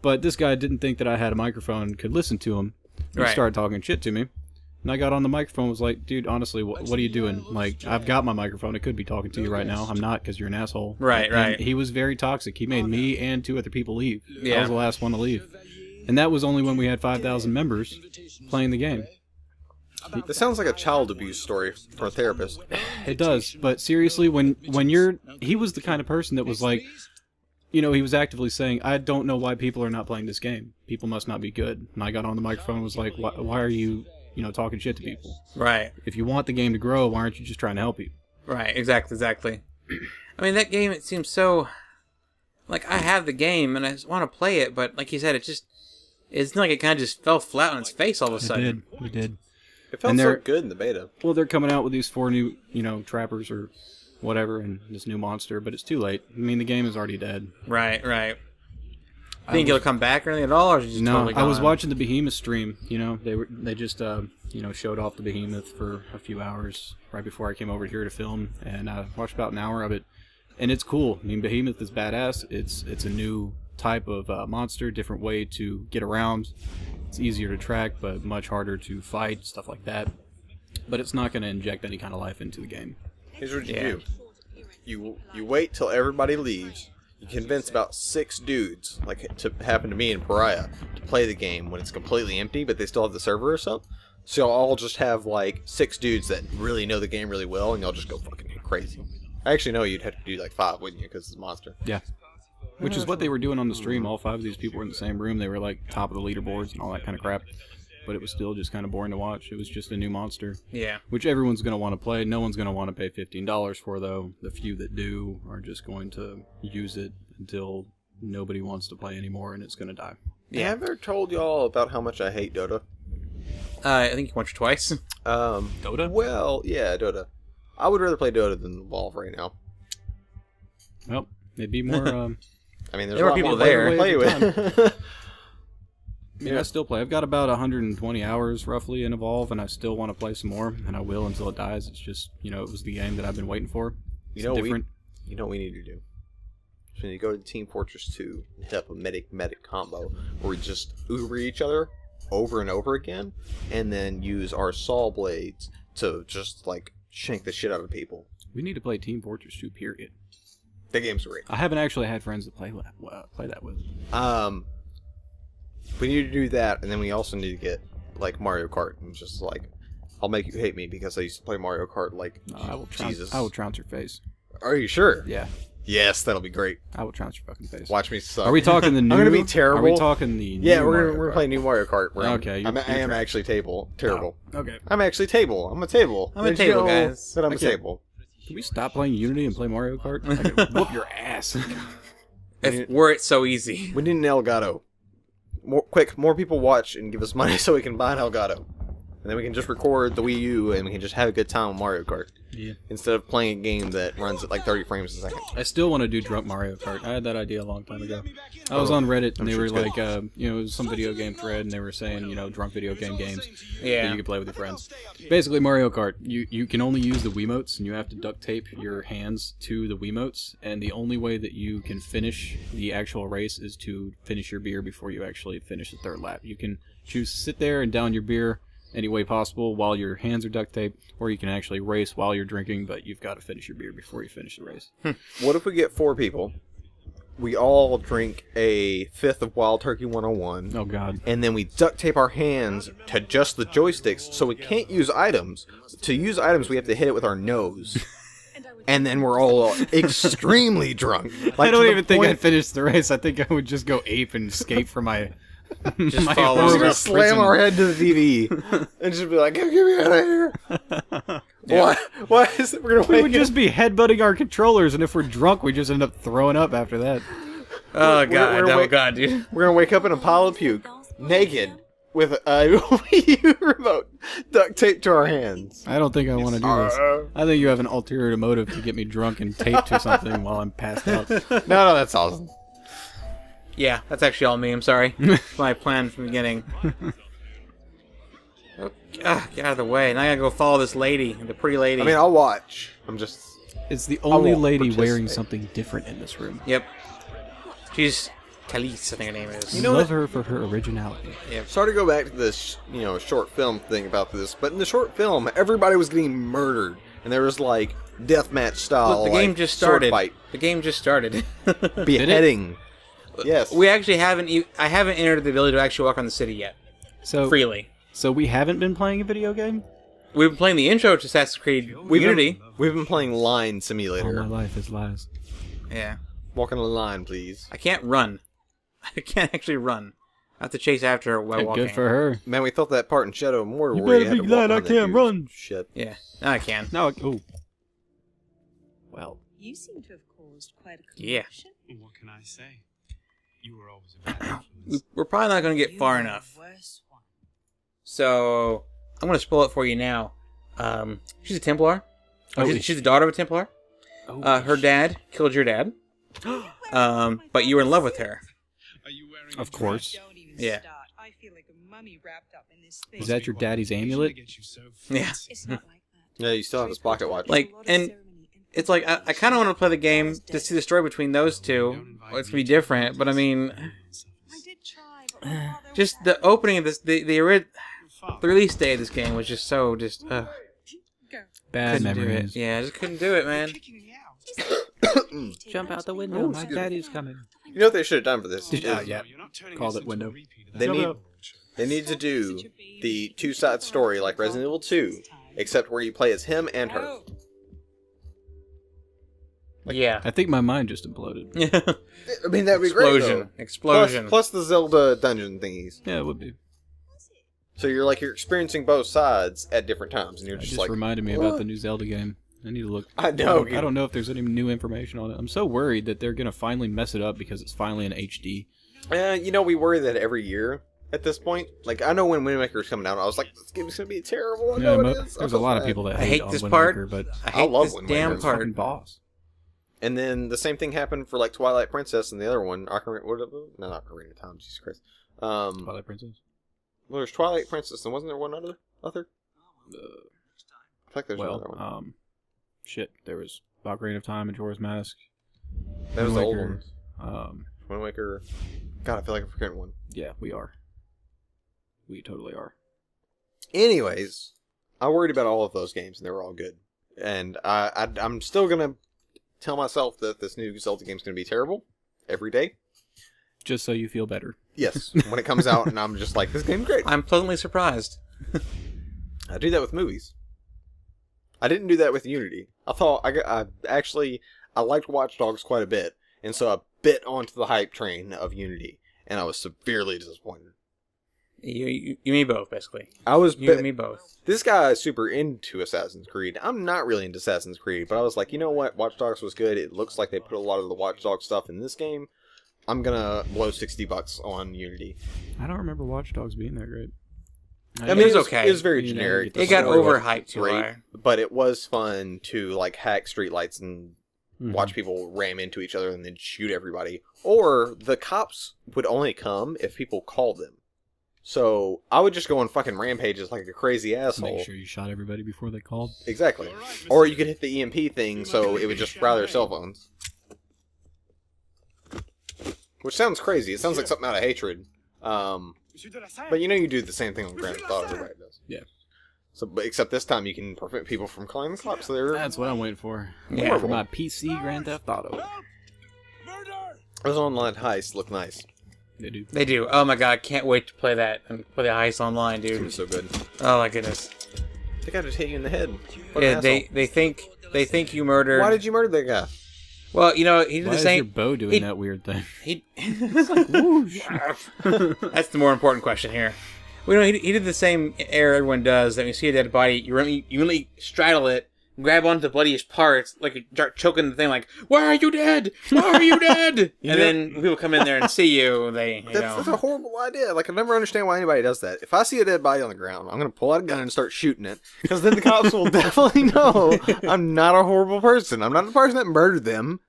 But this guy didn't think that I had a microphone and could listen to him. He started talking shit to me. And I got on the microphone and was like, dude, honestly, what are you doing? Like, I've got my microphone. I could be talking to you right now. I'm not because you're an asshole. Right. And he was very toxic. He made me and 2 other people leave. Yeah. I was the last one to leave. And that was only when we had 5,000 members playing the game. This sounds like a child abuse story for a therapist. It does, but seriously, he was the kind of person that was like, he was actively saying, I don't know why people are not playing this game. People must not be good. And I got on the microphone and was like, why are you, talking shit to people? Right. If you want the game to grow, why aren't you just trying to help people? Right, exactly. I mean, that game, it seems so... Like, I have the game, and I just want to play it, but like you said, it's like it kind of just fell flat on its face all of a sudden. It did. It felt so good in the beta. Well, they're coming out with these 4 new, trappers or whatever, and this new monster, but it's too late. I mean, the game is already dead. Right. Think it'll come back or anything at all, or is it just totally gone? I was watching the Behemoth stream. They just showed off the Behemoth for a few hours right before I came over here to film, and I watched about an hour of it, and it's cool. I mean, Behemoth is badass. It's a new type of monster, different way to get around. It's easier to track, but much harder to fight, stuff like that. But it's not going to inject any kind of life into the game. Here's what you do. You wait till everybody leaves. You convince about 6 dudes, like it happened to me in Pariah, to play the game when it's completely empty, but they still have the server or something. So you'll all just have like 6 dudes that really know the game really well, and y'all just go fucking crazy. I actually know you'd have to do like 5, wouldn't you? Because it's a monster. Yeah. Which is what they were doing on the stream. All 5 of these people were in the same room. They were like top of the leaderboards and all that kind of crap. But it was still just kind of boring to watch. It was just a new monster. Yeah. Which everyone's going to want to play. No one's going to want to pay $15 for, though. The few that do are just going to use it until nobody wants to play anymore and it's going to die. Yeah. Have I ever told y'all about how much I hate Dota? I think you watched it twice. Dota? Well, yeah, Dota. I would rather play Dota than Evolve right now. Well, it'd be more... I mean, there's There a were lot people more there. to play with. I mean, I still play. I've got about 120 hours, roughly, in Evolve, and I still want to play some more, and I will until it dies. It's just, it was the game that I've been waiting for. It's different. You know what we need to do? So we need to go to Team Fortress 2 and hit up a medic combo where we just Uber each other over and over again, and then use our saw blades to just, like, shank the shit out of people. We need to play Team Fortress 2, period. The game's great. I haven't actually had friends to play that with. We need to do that, and then we also need to get, like, Mario Kart, and just, like, I'll make you hate me because I used to play Mario Kart, like, I will Jesus. I will trounce your face. Are you sure? Yeah, Yes, that'll be great. I will trounce your fucking face. Watch me suck. Are we talking the new? I'm gonna be terrible. Are we talking the Yeah, new we're Mario gonna Kart? play new Mario Kart. Where Okay, I am actually terrible. Oh, okay. I'm actually table. I'm a table. I'm a Did you table, know guys. that I'm a Okay. table. Can we stop playing Unity and play Mario Kart? I can whoop your ass. Were it so easy. We need an Elgato. More people watch and give us money so we can buy an Elgato. And then we can just record the Wii U and we can just have a good time with Mario Kart. Yeah. Instead of playing a game that runs at like 30 frames a second. I still want to do drunk Mario Kart. I had that idea a long time ago. I was on Reddit and they sure were it's good. like, it was some video game thread and they were saying, drunk video game games that Yeah. you could play with your friends. Basically, Mario Kart, you can only use the Wiimotes and you have to duct tape your hands to the Wiimotes. And the only way that you can finish the actual race is to finish your beer before you actually finish the third lap. You can choose to sit there and down your beer any way possible while your hands are duct taped, or you can actually race while you're drinking, but you've got to finish your beer before you finish the race. What if we get 4 people? We all drink a fifth of Wild Turkey 101. Oh, God. And then we duct tape our hands to just the joysticks so we can't use items. To use items, we have to hit it with our nose. And then we're all extremely drunk. I don't to the even think point- I'd finish the race. I think I would just go ape and escape from my... Just my follow horrible We're gonna over. slam prison. our head to the TV and just be like, "Get me out of here!" Why is it? We're gonna We wake would just be headbutting our controllers, and if we're drunk, we just end up throwing up after that. Oh, God. we're Oh, wait- God, dude. We're gonna wake up in a pile of puke, naked, with a Wii U remote duct taped to our hands. I don't think I want to do this. I think you have an ulterior motive to get me drunk and taped to something while I'm passed out. No, that's awesome. Yeah, that's actually all me. I'm sorry. That's my plan from the beginning. Get out of the way. Now I gotta go follow this lady, the pretty lady. I mean, I'll watch. I'm just. It's the only won't lady participate. wearing something different in this room. Yep. She's Khalees, I think her name is. You know Love what? her for her originality. Sorry to go back to this, short film thing about this, but in the short film, everybody was getting murdered, and there was like deathmatch style. Look, the game like, just sword started. Fight, The game just started. beheading. Yes. We actually haven't. I haven't entered the ability to actually walk on the city yet So, freely. so we haven't been playing a video game? We've been playing the intro to Assassin's Creed Unity. We've been playing Line All Simulator. my life is lies. Yeah. Walk on the line, please. I can't run. I can't actually run. I have to chase after her while Hey, walking. good for her. Man, we thought that part in Shadow of Mordor You where you better had be to walk glad I on that can't dude's run. Shit. Yeah. Now I can. Now, oh. Well, You seem to have caused quite a Yeah. commotion. What can I say? You were always a bad influence. We're probably not going to get You far were enough. the worst one. So I'm going to spoil it for you now. She's a Templar. Oh, She's the daughter of a Templar. Her dad killed your dad. But you were in love with her. Are you wearing Of a course. dress? Don't even Yeah. start. I feel like a mummy wrapped up in this thing. Is that your daddy's Usually amulet? get you so Yeah. fancy. It's not like that. Yeah, you still have his pocket watch. Like, and it's like I kind of want to play the game to see the story between those two. Well, it's gonna be different, but I mean, I did try, but my father just the opening of this, the release day of this game was just so Go. Bad couldn't do it. memories. Yeah, I just couldn't do it, man. Kicking me out. Jump out the window. My daddy's coming. You know what they should have done for this? Did- is yeah. You're not turning Called us it into window. a repeat of They that. need- Jump out. They need to do the two-side story like Resident Evil 2, except where you play as him and her. Oh, Yeah. I think my mind just imploded. I mean, that'd be great, though. Explosion. Plus the Zelda dungeon thingies. Yeah, it would be. So you're experiencing both sides at different times, and you're It just just like, reminded me about the new Zelda game. I need to look. I know. I don't know if there's any new information on it. I'm so worried that they're gonna finally mess it up because it's finally in HD. We worry that every year at this point. Like, I know when Wind Waker's coming out, I was like, this game's gonna be terrible. I know it is. There's a lot of people that I hate on this Wind part. Waker, but I hate love this Wind damn Waker. part. fucking boss. And then the same thing happened for like Twilight Princess and the other one, not Ocarina of Time. Jesus Christ. Twilight Princess. Well, there's Twilight Princess, and wasn't there one other? I feel like there's another one. Shit. There was Ocarina of Time, Majora's Mask. That was the old Waker, one. Wind Waker. God, I feel like I'm forgetting one. Yeah, we are. We totally are. Anyways, I worried about all of those games, and they were all good. And I'm still gonna tell myself that this new Zelda game's gonna be terrible every day. Just so you feel better. Yes, when it comes out, and I'm just like, this game's great. I'm pleasantly surprised. I do that with movies. I didn't do that with Unity. I liked Watch Dogs quite a bit, and so I bit onto the hype train of Unity, and I was severely disappointed. You me both, basically. You and me both. This guy is super into Assassin's Creed. I'm not really into Assassin's Creed, but I was like, you know what? Watch Dogs was good. It looks like they put a lot of the Watch Dogs stuff in this game. I'm gonna blow $60 on Unity. I don't remember Watch Dogs being that great. I mean, it was okay. It was very You know, generic. It got story wasn't overhyped too great, high. but it was fun to like hack streetlights and Mhm. watch people ram into each other and then shoot everybody. Or the cops would only come if people called them. So I would just go on fucking rampages like a crazy asshole. Make sure you shot everybody before they called. Exactly. Or you could hit the EMP thing so it would just fry their cell phones. Which sounds crazy. It sounds like something out of Hatred. But you do the same thing on Grand Theft Auto. Everybody does. Yeah. So, but except this time you can prevent people from calling the cops. So they're... That's what I'm waiting for. Yeah. For my PC Grand Theft Auto. Those online heists look nice. They do. They do. Oh my god, can't wait to play that and play the heist online, It's gonna be dude. so good. Oh my goodness. They got to hit you in the head. What an Yeah, they think you murdered. Why did you murder that guy? Well, he did Why the is your same. bow doing he- that weird thing? He. Whoosh. That's the more important question here. Well, he did the same error everyone does. That when you see a dead body, you really straddle it, grab onto the bloodiest parts, like you start choking the thing, like, "Why are you dead? Why are you dead?" And then when people come in there and see you, That's a horrible idea. Like, I never understand why anybody does that. If I see a dead body on the ground, I'm going to pull out a gun and start shooting it. Because then the cops will definitely know I'm not a horrible person. I'm not the person that murdered them.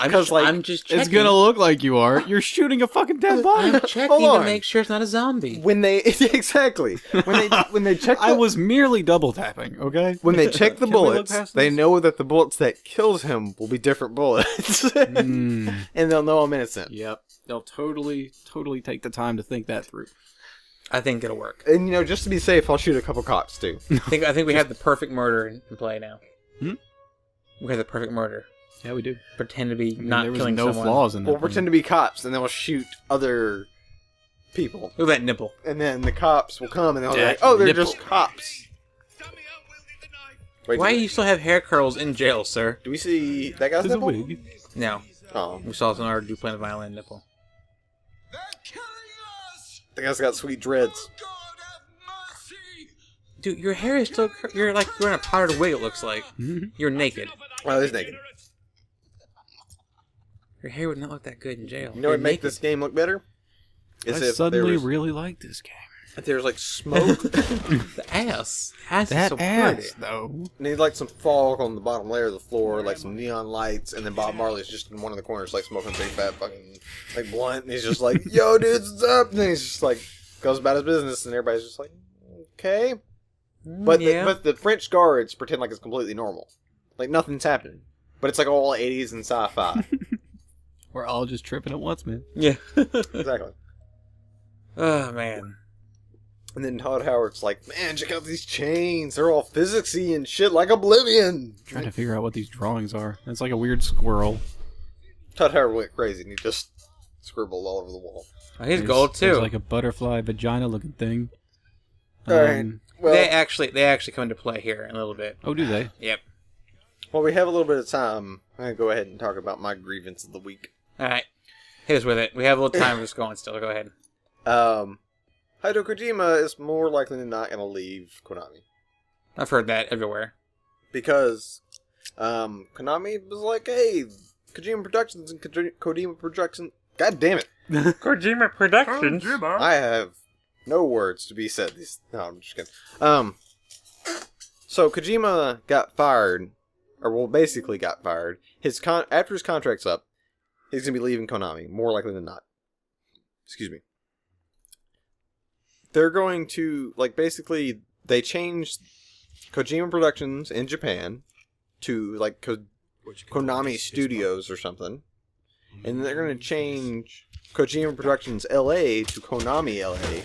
I'm just checking. It's gonna look like you are. You're shooting a fucking dead body. I'm checking Hold to on. make sure it's not a zombie. When they... Exactly. When they check I was merely double tapping, okay? When they check the Can we look bullets, past they this? know that the bullets that kills him will be different bullets. And they'll know I'm innocent. Yep. They'll totally take the time to think that through. I think it'll work. And, just to be safe, I'll shoot a couple cops, too. I think we have the perfect murder in play now. Hmm? We have the perfect murder. Yeah, we do. Pretend to be I mean, not there was killing no someone. flaws in that. We'll pretend to be cops, and then we'll shoot other people. Look at that nipple. And then the cops will come, and they'll be That like, oh, they're nipple. just cops. Wait, Why do you still have hair curls in jail, sir? do we see that guy's There's a nipple? wig. No. Oh, We saw Sonar do playing a violin nipple. They're killing us! the guy's got sweet dreads. God have mercy! Dude, your hair is still... You're like you're in a powdered wig, it looks like. You're naked. Oh, he's naked. Your hair would not look that good in jail. You know what would make this game look better? I Is if suddenly there was, really like this game. if there was like smoke, The ass. Ass is That so ass, pretty. though. need like some fog on the bottom layer of the floor, like some neon lights, and then Bob Marley's just in one of the corners, like smoking a big fat fucking like blunt, and he's just like, "Yo, dudes, what's up?" And then he's just like goes about his business, and everybody's just like, "Okay." But yeah. but the French guards pretend like it's completely normal, like nothing's happening, but it's like all 80s and sci-fi. We're all just tripping at once, man. Yeah. Exactly. Oh, man. And then Todd Howard's like, "Man, check out these chains. They're all physicsy and shit like Oblivion." Trying to figure out what these drawings are. It's like a weird squirrel. Todd Howard went crazy and he just scribbled all over the wall. Oh, he's There's- gold, too. There's like a butterfly vagina looking thing. All right. Well, They actually come into play here in a little bit. Oh, do they? Yep. Well, we have a little bit of time. I'm going to go ahead and talk about my grievance of the week. Alright. Hit us with it. We have a little time just going still. Go ahead. Hideo Kojima is more likely than not going to leave Konami. I've heard that everywhere. Because Konami was like, hey, Kojima Productions and Kojima Productions... God damn it. Kojima Productions? I have no words to be said. No, I'm just kidding. So Kojima got fired, or well, basically got fired. After his contract's up, he's gonna be leaving Konami, more likely than not. Excuse me. They're going to basically they changed Kojima Productions in Japan to Konami Studios or something, and they're going to change Kojima Productions LA to Konami LA.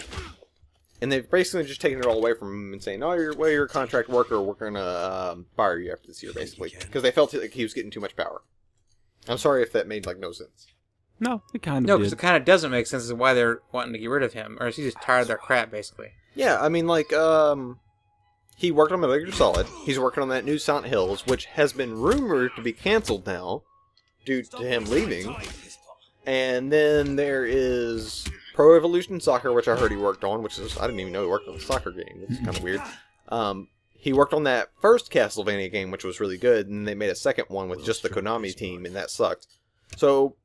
And they've basically just taken it all away from him and saying, "Oh, you're a contract worker. We're gonna fire you after this year," basically, because they felt like he was getting too much power. I'm sorry if that made no sense. No, it kind of No, did. because it kind of doesn't make sense as to why they're wanting to get rid of him, or is he just tired of their crap, basically? Yeah, I mean, he worked on Metal Gear Solid. He's working on that new Silent Hills, which has been rumored to be canceled now due to him leaving. And then there is Pro Evolution Soccer, which I heard he worked on, I didn't even know he worked on a soccer game. That's kind of weird. He worked on that first Castlevania game, which was really good, and they made a second one with just the Konami team, and that sucked. So,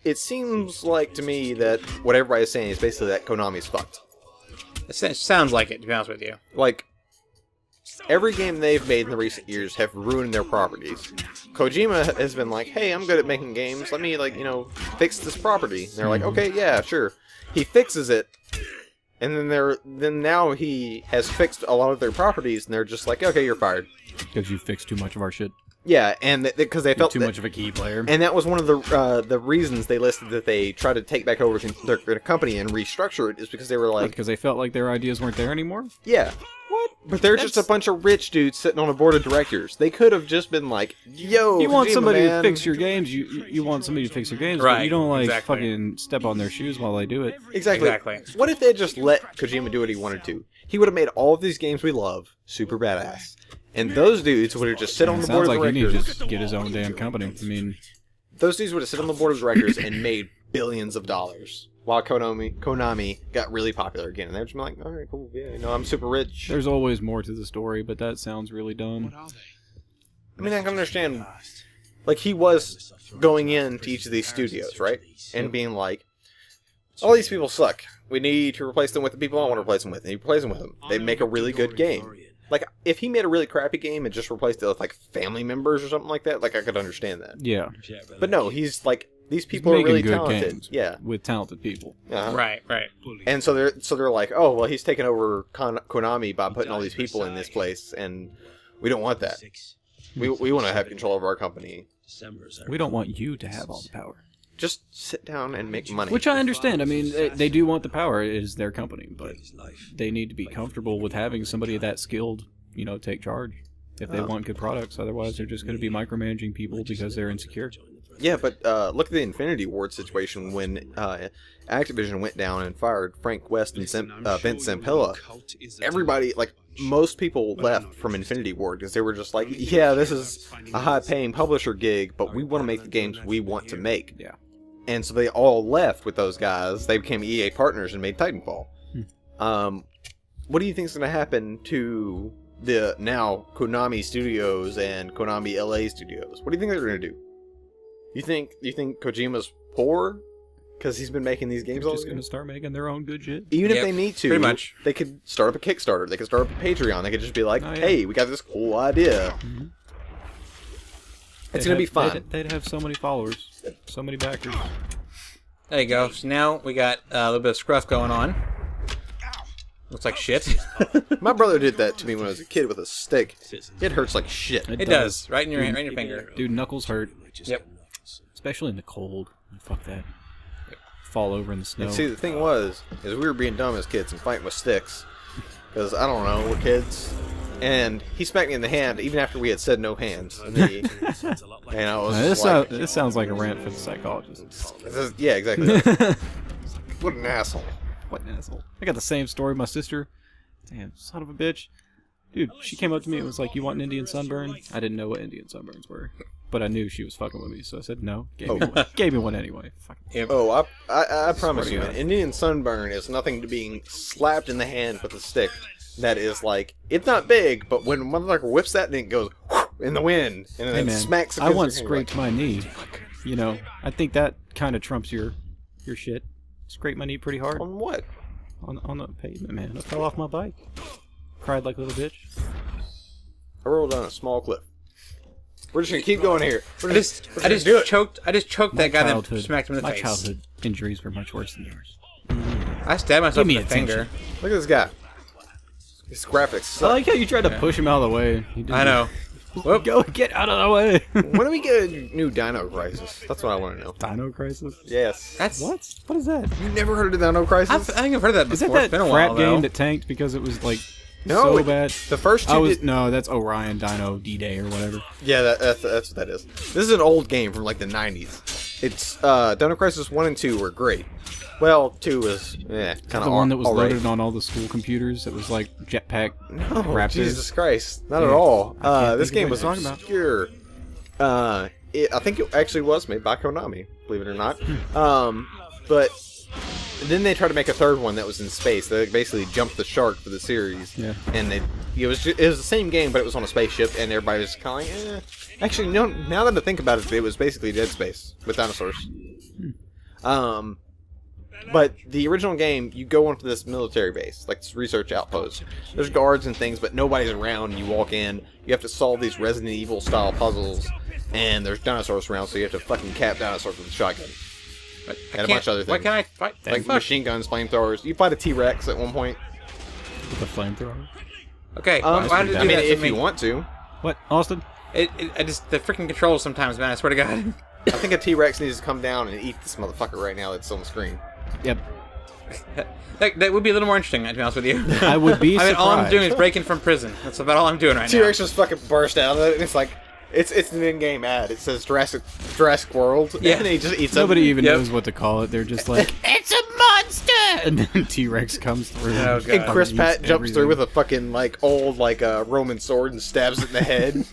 it seems like to me that what everybody's saying is basically that Konami's fucked. It sounds like it, to be honest with you. Every game they've made in the recent years have ruined their properties. Kojima has been like, hey, I'm good at making games, let me, fix this property. And they're like, okay, yeah, sure. He fixes it, and then now he has fixed a lot of their properties, and they're just like, okay, you're fired. Because you fixed too much of our shit. Yeah, and because they felt too much of a key player. And that was one of the reasons they listed that they tried to take back over their company and restructure it, is because they were like... Because they felt like their ideas weren't there anymore? Yeah. What? But they're just a bunch of rich dudes sitting on a board of directors. They could have just been like, yo, you want Kojima, somebody man. to fix your games, you want somebody to fix your games, Right, but you don't exactly. fucking step on their shoes while they do it. Exactly. What if they had just let Kojima do what he wanted to? He would have made all of these games we love super badass. And those dudes would have just sit on the board Sounds of like he directors. needs to just get his own damn company. I mean, Those dudes would have sit on the board of directors and made billions of dollars. While Konami got really popular again. And they were just like, alright, cool, yeah, I'm super rich. there's always more to the story, but that sounds really dumb. I mean, I can understand. He was going into each of these studios, right? And being like, all these people suck. We need to replace them with the people I want to replace them with. And you replace them with them. They make a really good game. If he made a really crappy game and just replaced it with, family members or something like that, I could understand that. Yeah. But no, he's, these people He's are really making good talented. games Yeah. with talented people. Uh-huh. Right. And so they're like, oh, well, he's taking over Konami by putting all these people in this place, and we don't want that. We want to have control of our company. We don't want you to have all the power. Just sit down and make money. Which I understand. I mean, they do want the power. It is their company, but they need to be comfortable with having somebody that skilled, take charge. If they want good products, otherwise they're just going to be micromanaging people because they're insecure. Yeah, but look at the Infinity Ward situation when Activision went down and fired Frank West and Vince Zampella. Everybody, most people left from Infinity Ward because they were just like, yeah, this is a high-paying publisher gig, but we want to make the games we want to make. Yeah. And so they all left with those guys. They became EA partners and made Titanfall. What do you think is going to happen to the now Konami Studios and Konami LA Studios? What do you think they're going to do? You think Kojima's poor because he's been making these games They're all just the going to time? start making their own good shit. Even if Yep, they need to, pretty much. they could start up a Kickstarter. They could start up a Patreon. They could just be like, Oh, yeah. hey, we got this cool idea. It's going to be fun. They'd have so many followers, so many backers. There you go. So now we got a little bit of scruff going on. Looks like shit. My brother did that to me when I was a kid with a stick. It hurts like shit. It does. Right in your finger. Dude, knuckles hurt. Yep. Especially in the cold. Fuck that. Fall over in the snow. And see, the thing is we were being dumb as kids and fighting with sticks. Because, I don't know, we're kids. And he smacked me in the hand even after we had said no hands. And I was This sounds like a rant for the psychologist. yeah, exactly. What an asshole. What an asshole. I got the same story. My sister, damn, son of a bitch. Dude, she came up to me and was like, "You want an Indian sunburn?" I didn't know what Indian sunburns were, but I knew she was fucking with me, so I said no. Gave me one anyway. Fucking. Oh, I promise you, to an God. Indian sunburn is nothing to being slapped in the hand with a stick. That is like, it's not big, but when a motherfucker whips that and it goes in the wind, and then Hey it man, smacks I against once your hand, scraped my knee. You know, I think that kind of trumps your shit. Scraped my knee pretty hard on what? on the pavement, man. I fell off my bike. Cried like a little bitch. I rolled down a small cliff. We're just gonna keep going here. I just choked that guy that smacked him in the my face. childhood injuries were much worse than yours. I stabbed myself Give me in the finger. Look at this guy. His graphics I suck. like how you tried to push him out of the way. He didn't. I know. Whoop. Go get out of the way. When do we get a new Dino Crisis? That's what I want to know. Dino Crisis? Yes. That's What? What is that? You never heard of Dino Crisis? I think I've heard of that Is that before. It's that been a crap while game though. that tanked because it was like No, so it- bad? The first two did... No, that's Orion Dino D-Day or whatever. Yeah, that's what that is. This is an old game from like the 90s. It's Dino Crisis 1 and 2 were great. Well, 2 was kind of The one that was loaded on all the school computers that was like Jetpack Raptors. Jesus Christ, not Yeah. at all. I can't This think game of was what you're talking obscure. I think it actually was made by Konami, believe it or not. But then they tried to make a third one that was in space. They basically jumped the shark for the series. Yeah. And it was the same game, but it was on a spaceship, and everybody was kind of like, eh. Actually, no. Now that I think about it, it was basically Dead Space with dinosaurs. But the original game, you go onto this military base, like this research outpost. There's guards and things, but nobody's around. You walk in, you have to solve these Resident Evil style puzzles, and there's dinosaurs around, so you have to fucking cap dinosaurs with a shotgun. And a bunch of other things. Why can't I fight? Like machine guns, flamethrowers. You fight a T-Rex at one point. With a flamethrower. Okay, why did you I do mean, that to if me? you want to. What, Austin? I just the freaking controls sometimes, man. I swear to God. I think a T-Rex needs to come down and eat this motherfucker right now that's on the screen. Yep. That would be a little more interesting, to be honest with you. I would be I mean, all I'm surprised. doing is breaking from prison. That's about all I'm doing right now. T-Rex just fucking burst out of it, and it's like, it's an in-game ad. It says Jurassic World, Yeah. and he just eats Nobody them. even Yep. knows what to call it. They're just like, it's a monster! And then T-Rex comes through. Oh, and God. And Chris eats Pratt jumps everything. through with a fucking, like, old, like, Roman sword and stabs it in the head.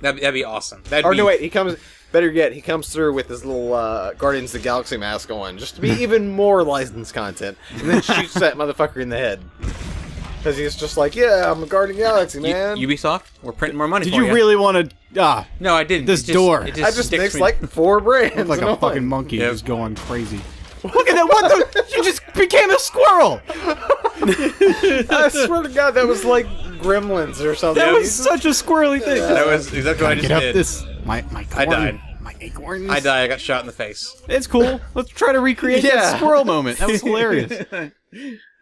That'd be awesome. Or no, wait, he comes... Better yet, he comes through with his little Guardians of the Galaxy mask on, just to be even more licensed content, and then shoots that motherfucker in the head. Because he's just like, yeah, I'm a Guardian of the Galaxy, man. Ubisoft, we're printing more money Did for you you. really want to... No, I didn't. This It just- door. It I just sticks mixed me. like 4 brands. like in a one. fucking monkey Yep. just going crazy. Look at that! What the? You just became a squirrel! I swear to God, that was like Gremlins or something. That was such a squirrely thing. That was exactly what I just Get up did. this... My corn, I died. My acorns. I died. I got shot in the face. It's cool. Let's try to recreate Yeah. that squirrel moment. That was hilarious.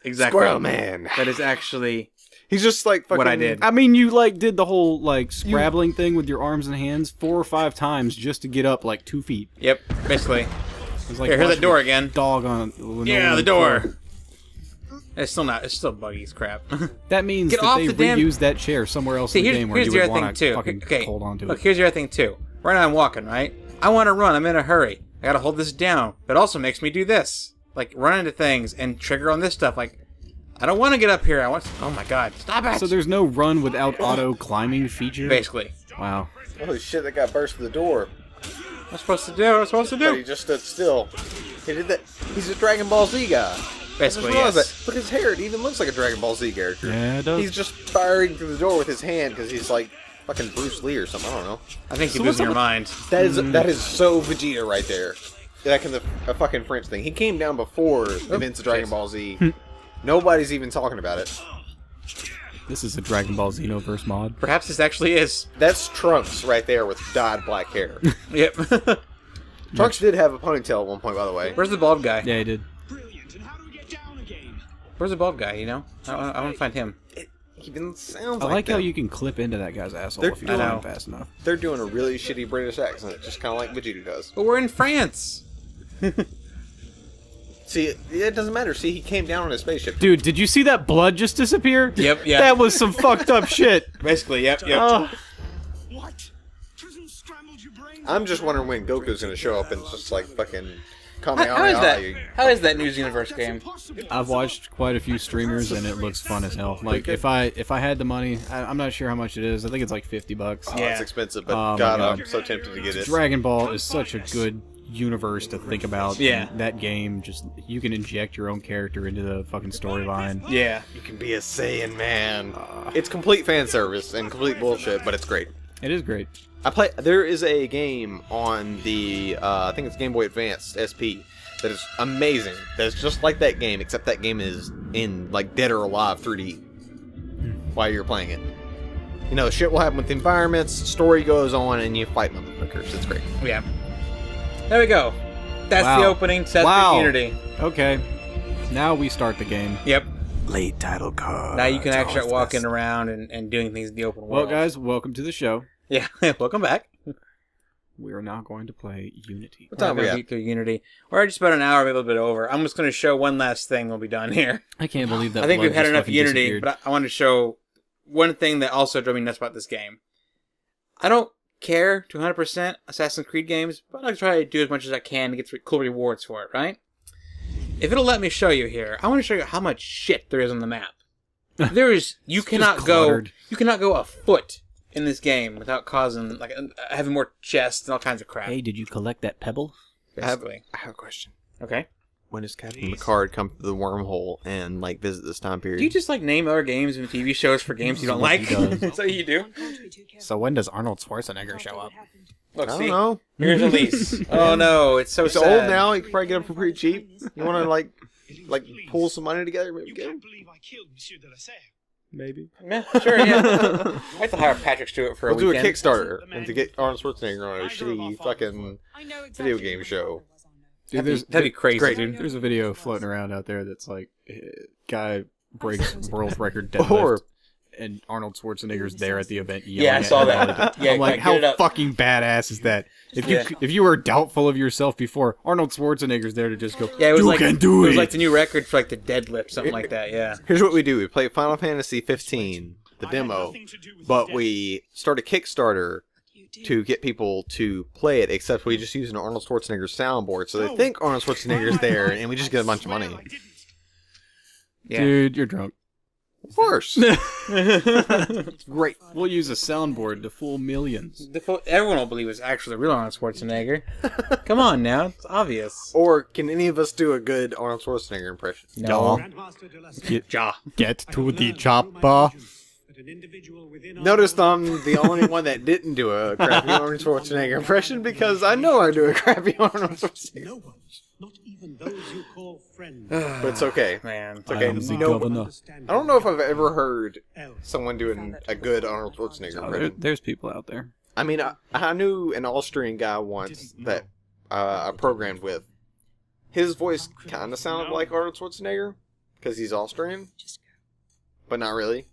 Exactly. Squirrel Man. That is actually He's just like fucking... what I did. I mean, you like did the whole like scrabbling thing with your arms and hands 4 or 5 times just to get up like 2 feet. Yep. Basically. It was like Here's that watching door a again. Dog on. Yeah, the door. It's still not. It's still buggy as crap. That means Get that off they the damn- reused that chair somewhere else See, in the here's, game where here's you the would other thing want to too. fucking Okay. hold on to Look, it. here's the other thing too. Right now I'm walking, right? I want to run. I'm in a hurry. I gotta hold this down. But it also makes me do this, like run into things and trigger on this stuff. Like, I don't want to get up here. I want. Oh my God! Stop it! So there's no run without auto climbing feature. Basically, Wow. Holy shit, that guy burst through the door. what am I supposed to do? What am I supposed to But he do? just stood still. He did that. He's a Dragon Ball Z guy. Basically, I just realized yes. that. Look at his hair. It even looks like a Dragon Ball Z character. Yeah, it does. He's just firing through the door with his hand because he's like fucking Bruce Lee or something. I don't know. I think you're So what's losing your up mind. That is so Vegeta right there. That can a fucking French thing. He came down before events of Dragon shit. Ball Z. Nobody's even talking about it. This is a Dragon Ball Xenoverse mod. Perhaps this actually is. That's Trunks right there with dyed black hair. Yep. Trunks did have a ponytail at one point, by the way. Where's the bald guy? Yeah, he did. Brilliant. And how do we get down again? Where's the bald guy? You know, I want to find him. It even sounds I like like how them. you can clip into that guy's asshole They're- if you I run know. fast enough. They're doing a really shitty British accent, just kind of like Vegeta does. But we're in France. See, it doesn't matter. See, he came down on his spaceship. Dude, did you see that blood just disappear? Yep, yeah. That was some fucked up shit. Basically, yep. Oh, What? Prison scrambled your brain? I'm just wondering when Goku's gonna show up and just like fucking How is that News Universe game? I've watched quite a few streamers, and it looks fun as hell. Like, if I had the money, I'm not sure how much it is. I think it's like $50. Oh, Yeah. it's expensive, but Oh, my God, God. I'm so tempted to get it. Dragon Ball is such a good universe to think about. Yeah. And that game, just you can inject your own character into the fucking storyline. Yeah. You can be a Saiyan man. It's complete fan service and complete bullshit, but it's great. It is great. There is a game on the I think it's Game Boy Advance SP that is amazing. That's just like that game, except that game is in like Dead or Alive 3D while you're playing it. You know, shit will happen with the environments, story goes on, and you fight motherfuckers. It's great. Yeah. There we go. That's Wow. the opening. Set Wow. the Unity. Okay. Now we start the game. Yep. Late title card. Now you can actually start walking around and doing things in the open Well, world. guys, welcome to the show. Yeah. Welcome back. We are now going to play Unity. What time We're we gonna at? beat through Unity. We're just about an hour, maybe a little bit over. I'm just going to show one last thing. We'll be done here. I can't believe that. I think blood we've had just enough fucking Unity, disappeared. but I want to show one thing that also drove me nuts about this game. I don't care to 100% Assassin's Creed games, but I try to do as much as I can to get cool rewards for it, right? If it'll let me show you here, I want to show you how much shit there is on the map. There is you cannot go a foot in this game without causing like having more chests and all kinds of crap. Hey, did you collect that pebble? Basically. I have a question. Okay. When does Captain Picard come to the wormhole and like visit this time period? Do you just like name other games and TV shows for games you don't like? He does. That's what you do. So when does Arnold Schwarzenegger show up? Look, I see, don't know. here's Elise. Oh no, it's so He's sad. old now. You can probably get him for pretty cheap. You want to like pull some money together, maybe You get him? can't believe I killed Monsieur de la Serre. Maybe. Yeah, sure, yeah. I have to hire Patrick Stewart for We'll a do a weekend. Kickstarter and to get Arnold Schwarzenegger on a shitty fucking video game show. Dude, That'd be crazy, great. dude. There's a video floating around out there that's like, guy breaks world record deadlift, Or- and Arnold Schwarzenegger's there at the event. Yeah, I yelling saw at that. everybody. Yeah, I'm like, get how it up. fucking badass is that? Yeah. If you were doubtful of yourself before, Arnold Schwarzenegger's there to just go, Yeah, it was you like can do it was it. like the new record for like the deadlift, something like that. Yeah. Here's what we do: we play Final Fantasy 15, the demo, but we start a Kickstarter to get people to play it. Except we just use an Arnold Schwarzenegger soundboard, so they think Arnold Schwarzenegger's there, and we just get a bunch of money. Yeah. Dude, you're drunk. Of course. Great. We'll use a soundboard to fool millions. Everyone will believe it's actually the real Arnold Schwarzenegger. Come on now, it's obvious. Or can any of us do a good Arnold Schwarzenegger impression? No. Get to the chopper. Notice I'm the only one that didn't do a crappy Arnold Schwarzenegger impression because I know I do a crappy Arnold Schwarzenegger. Not even those you call friends. But it's okay. Man. It's okay. I am the No, governor. I don't know if I've ever heard someone doing a good Arnold Schwarzenegger Oh, impression. there's people out there. I mean, I knew an Austrian guy once that I programmed with. His voice kind of sounded like Arnold Schwarzenegger because he's Austrian, but not really.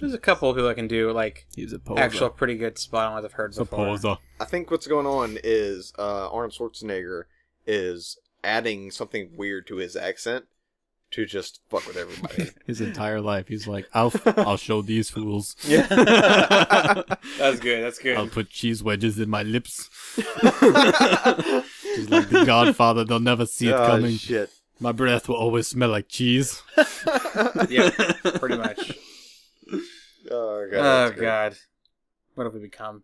There's a couple of people that can do like He's a poser. actual pretty good spot on I've heard He's a before. poser. I think what's going on is Arnold Schwarzenegger is adding something weird to his accent to just fuck with everybody. His entire life, he's like, I'll show these fools. Yeah. That's good. That's good. I'll put cheese wedges in my lips. He's like the Godfather. They'll never see it coming. Shit. My breath will always smell like cheese. Yeah, pretty much. Oh god. Oh that's great. God, what have we become?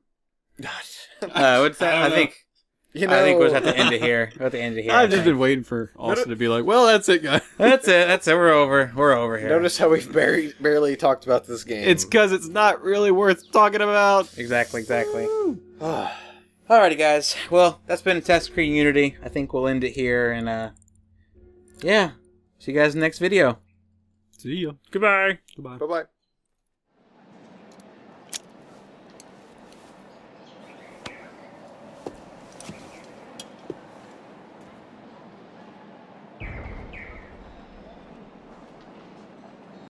What's that? I think You know, I think we'll have to end it here. We'll have to end it here. I've just been waiting for Austin to be like, well, that's it, guys. That's it. That's it. We're over. We're over here. Notice how we've barely talked about this game. It's because it's not really worth talking about. Exactly. Alrighty, guys. Well, that's been Assassin's Creed Unity. I think we'll end it here, and yeah. See you guys in the next video. See ya. Goodbye. Goodbye. Bye-bye.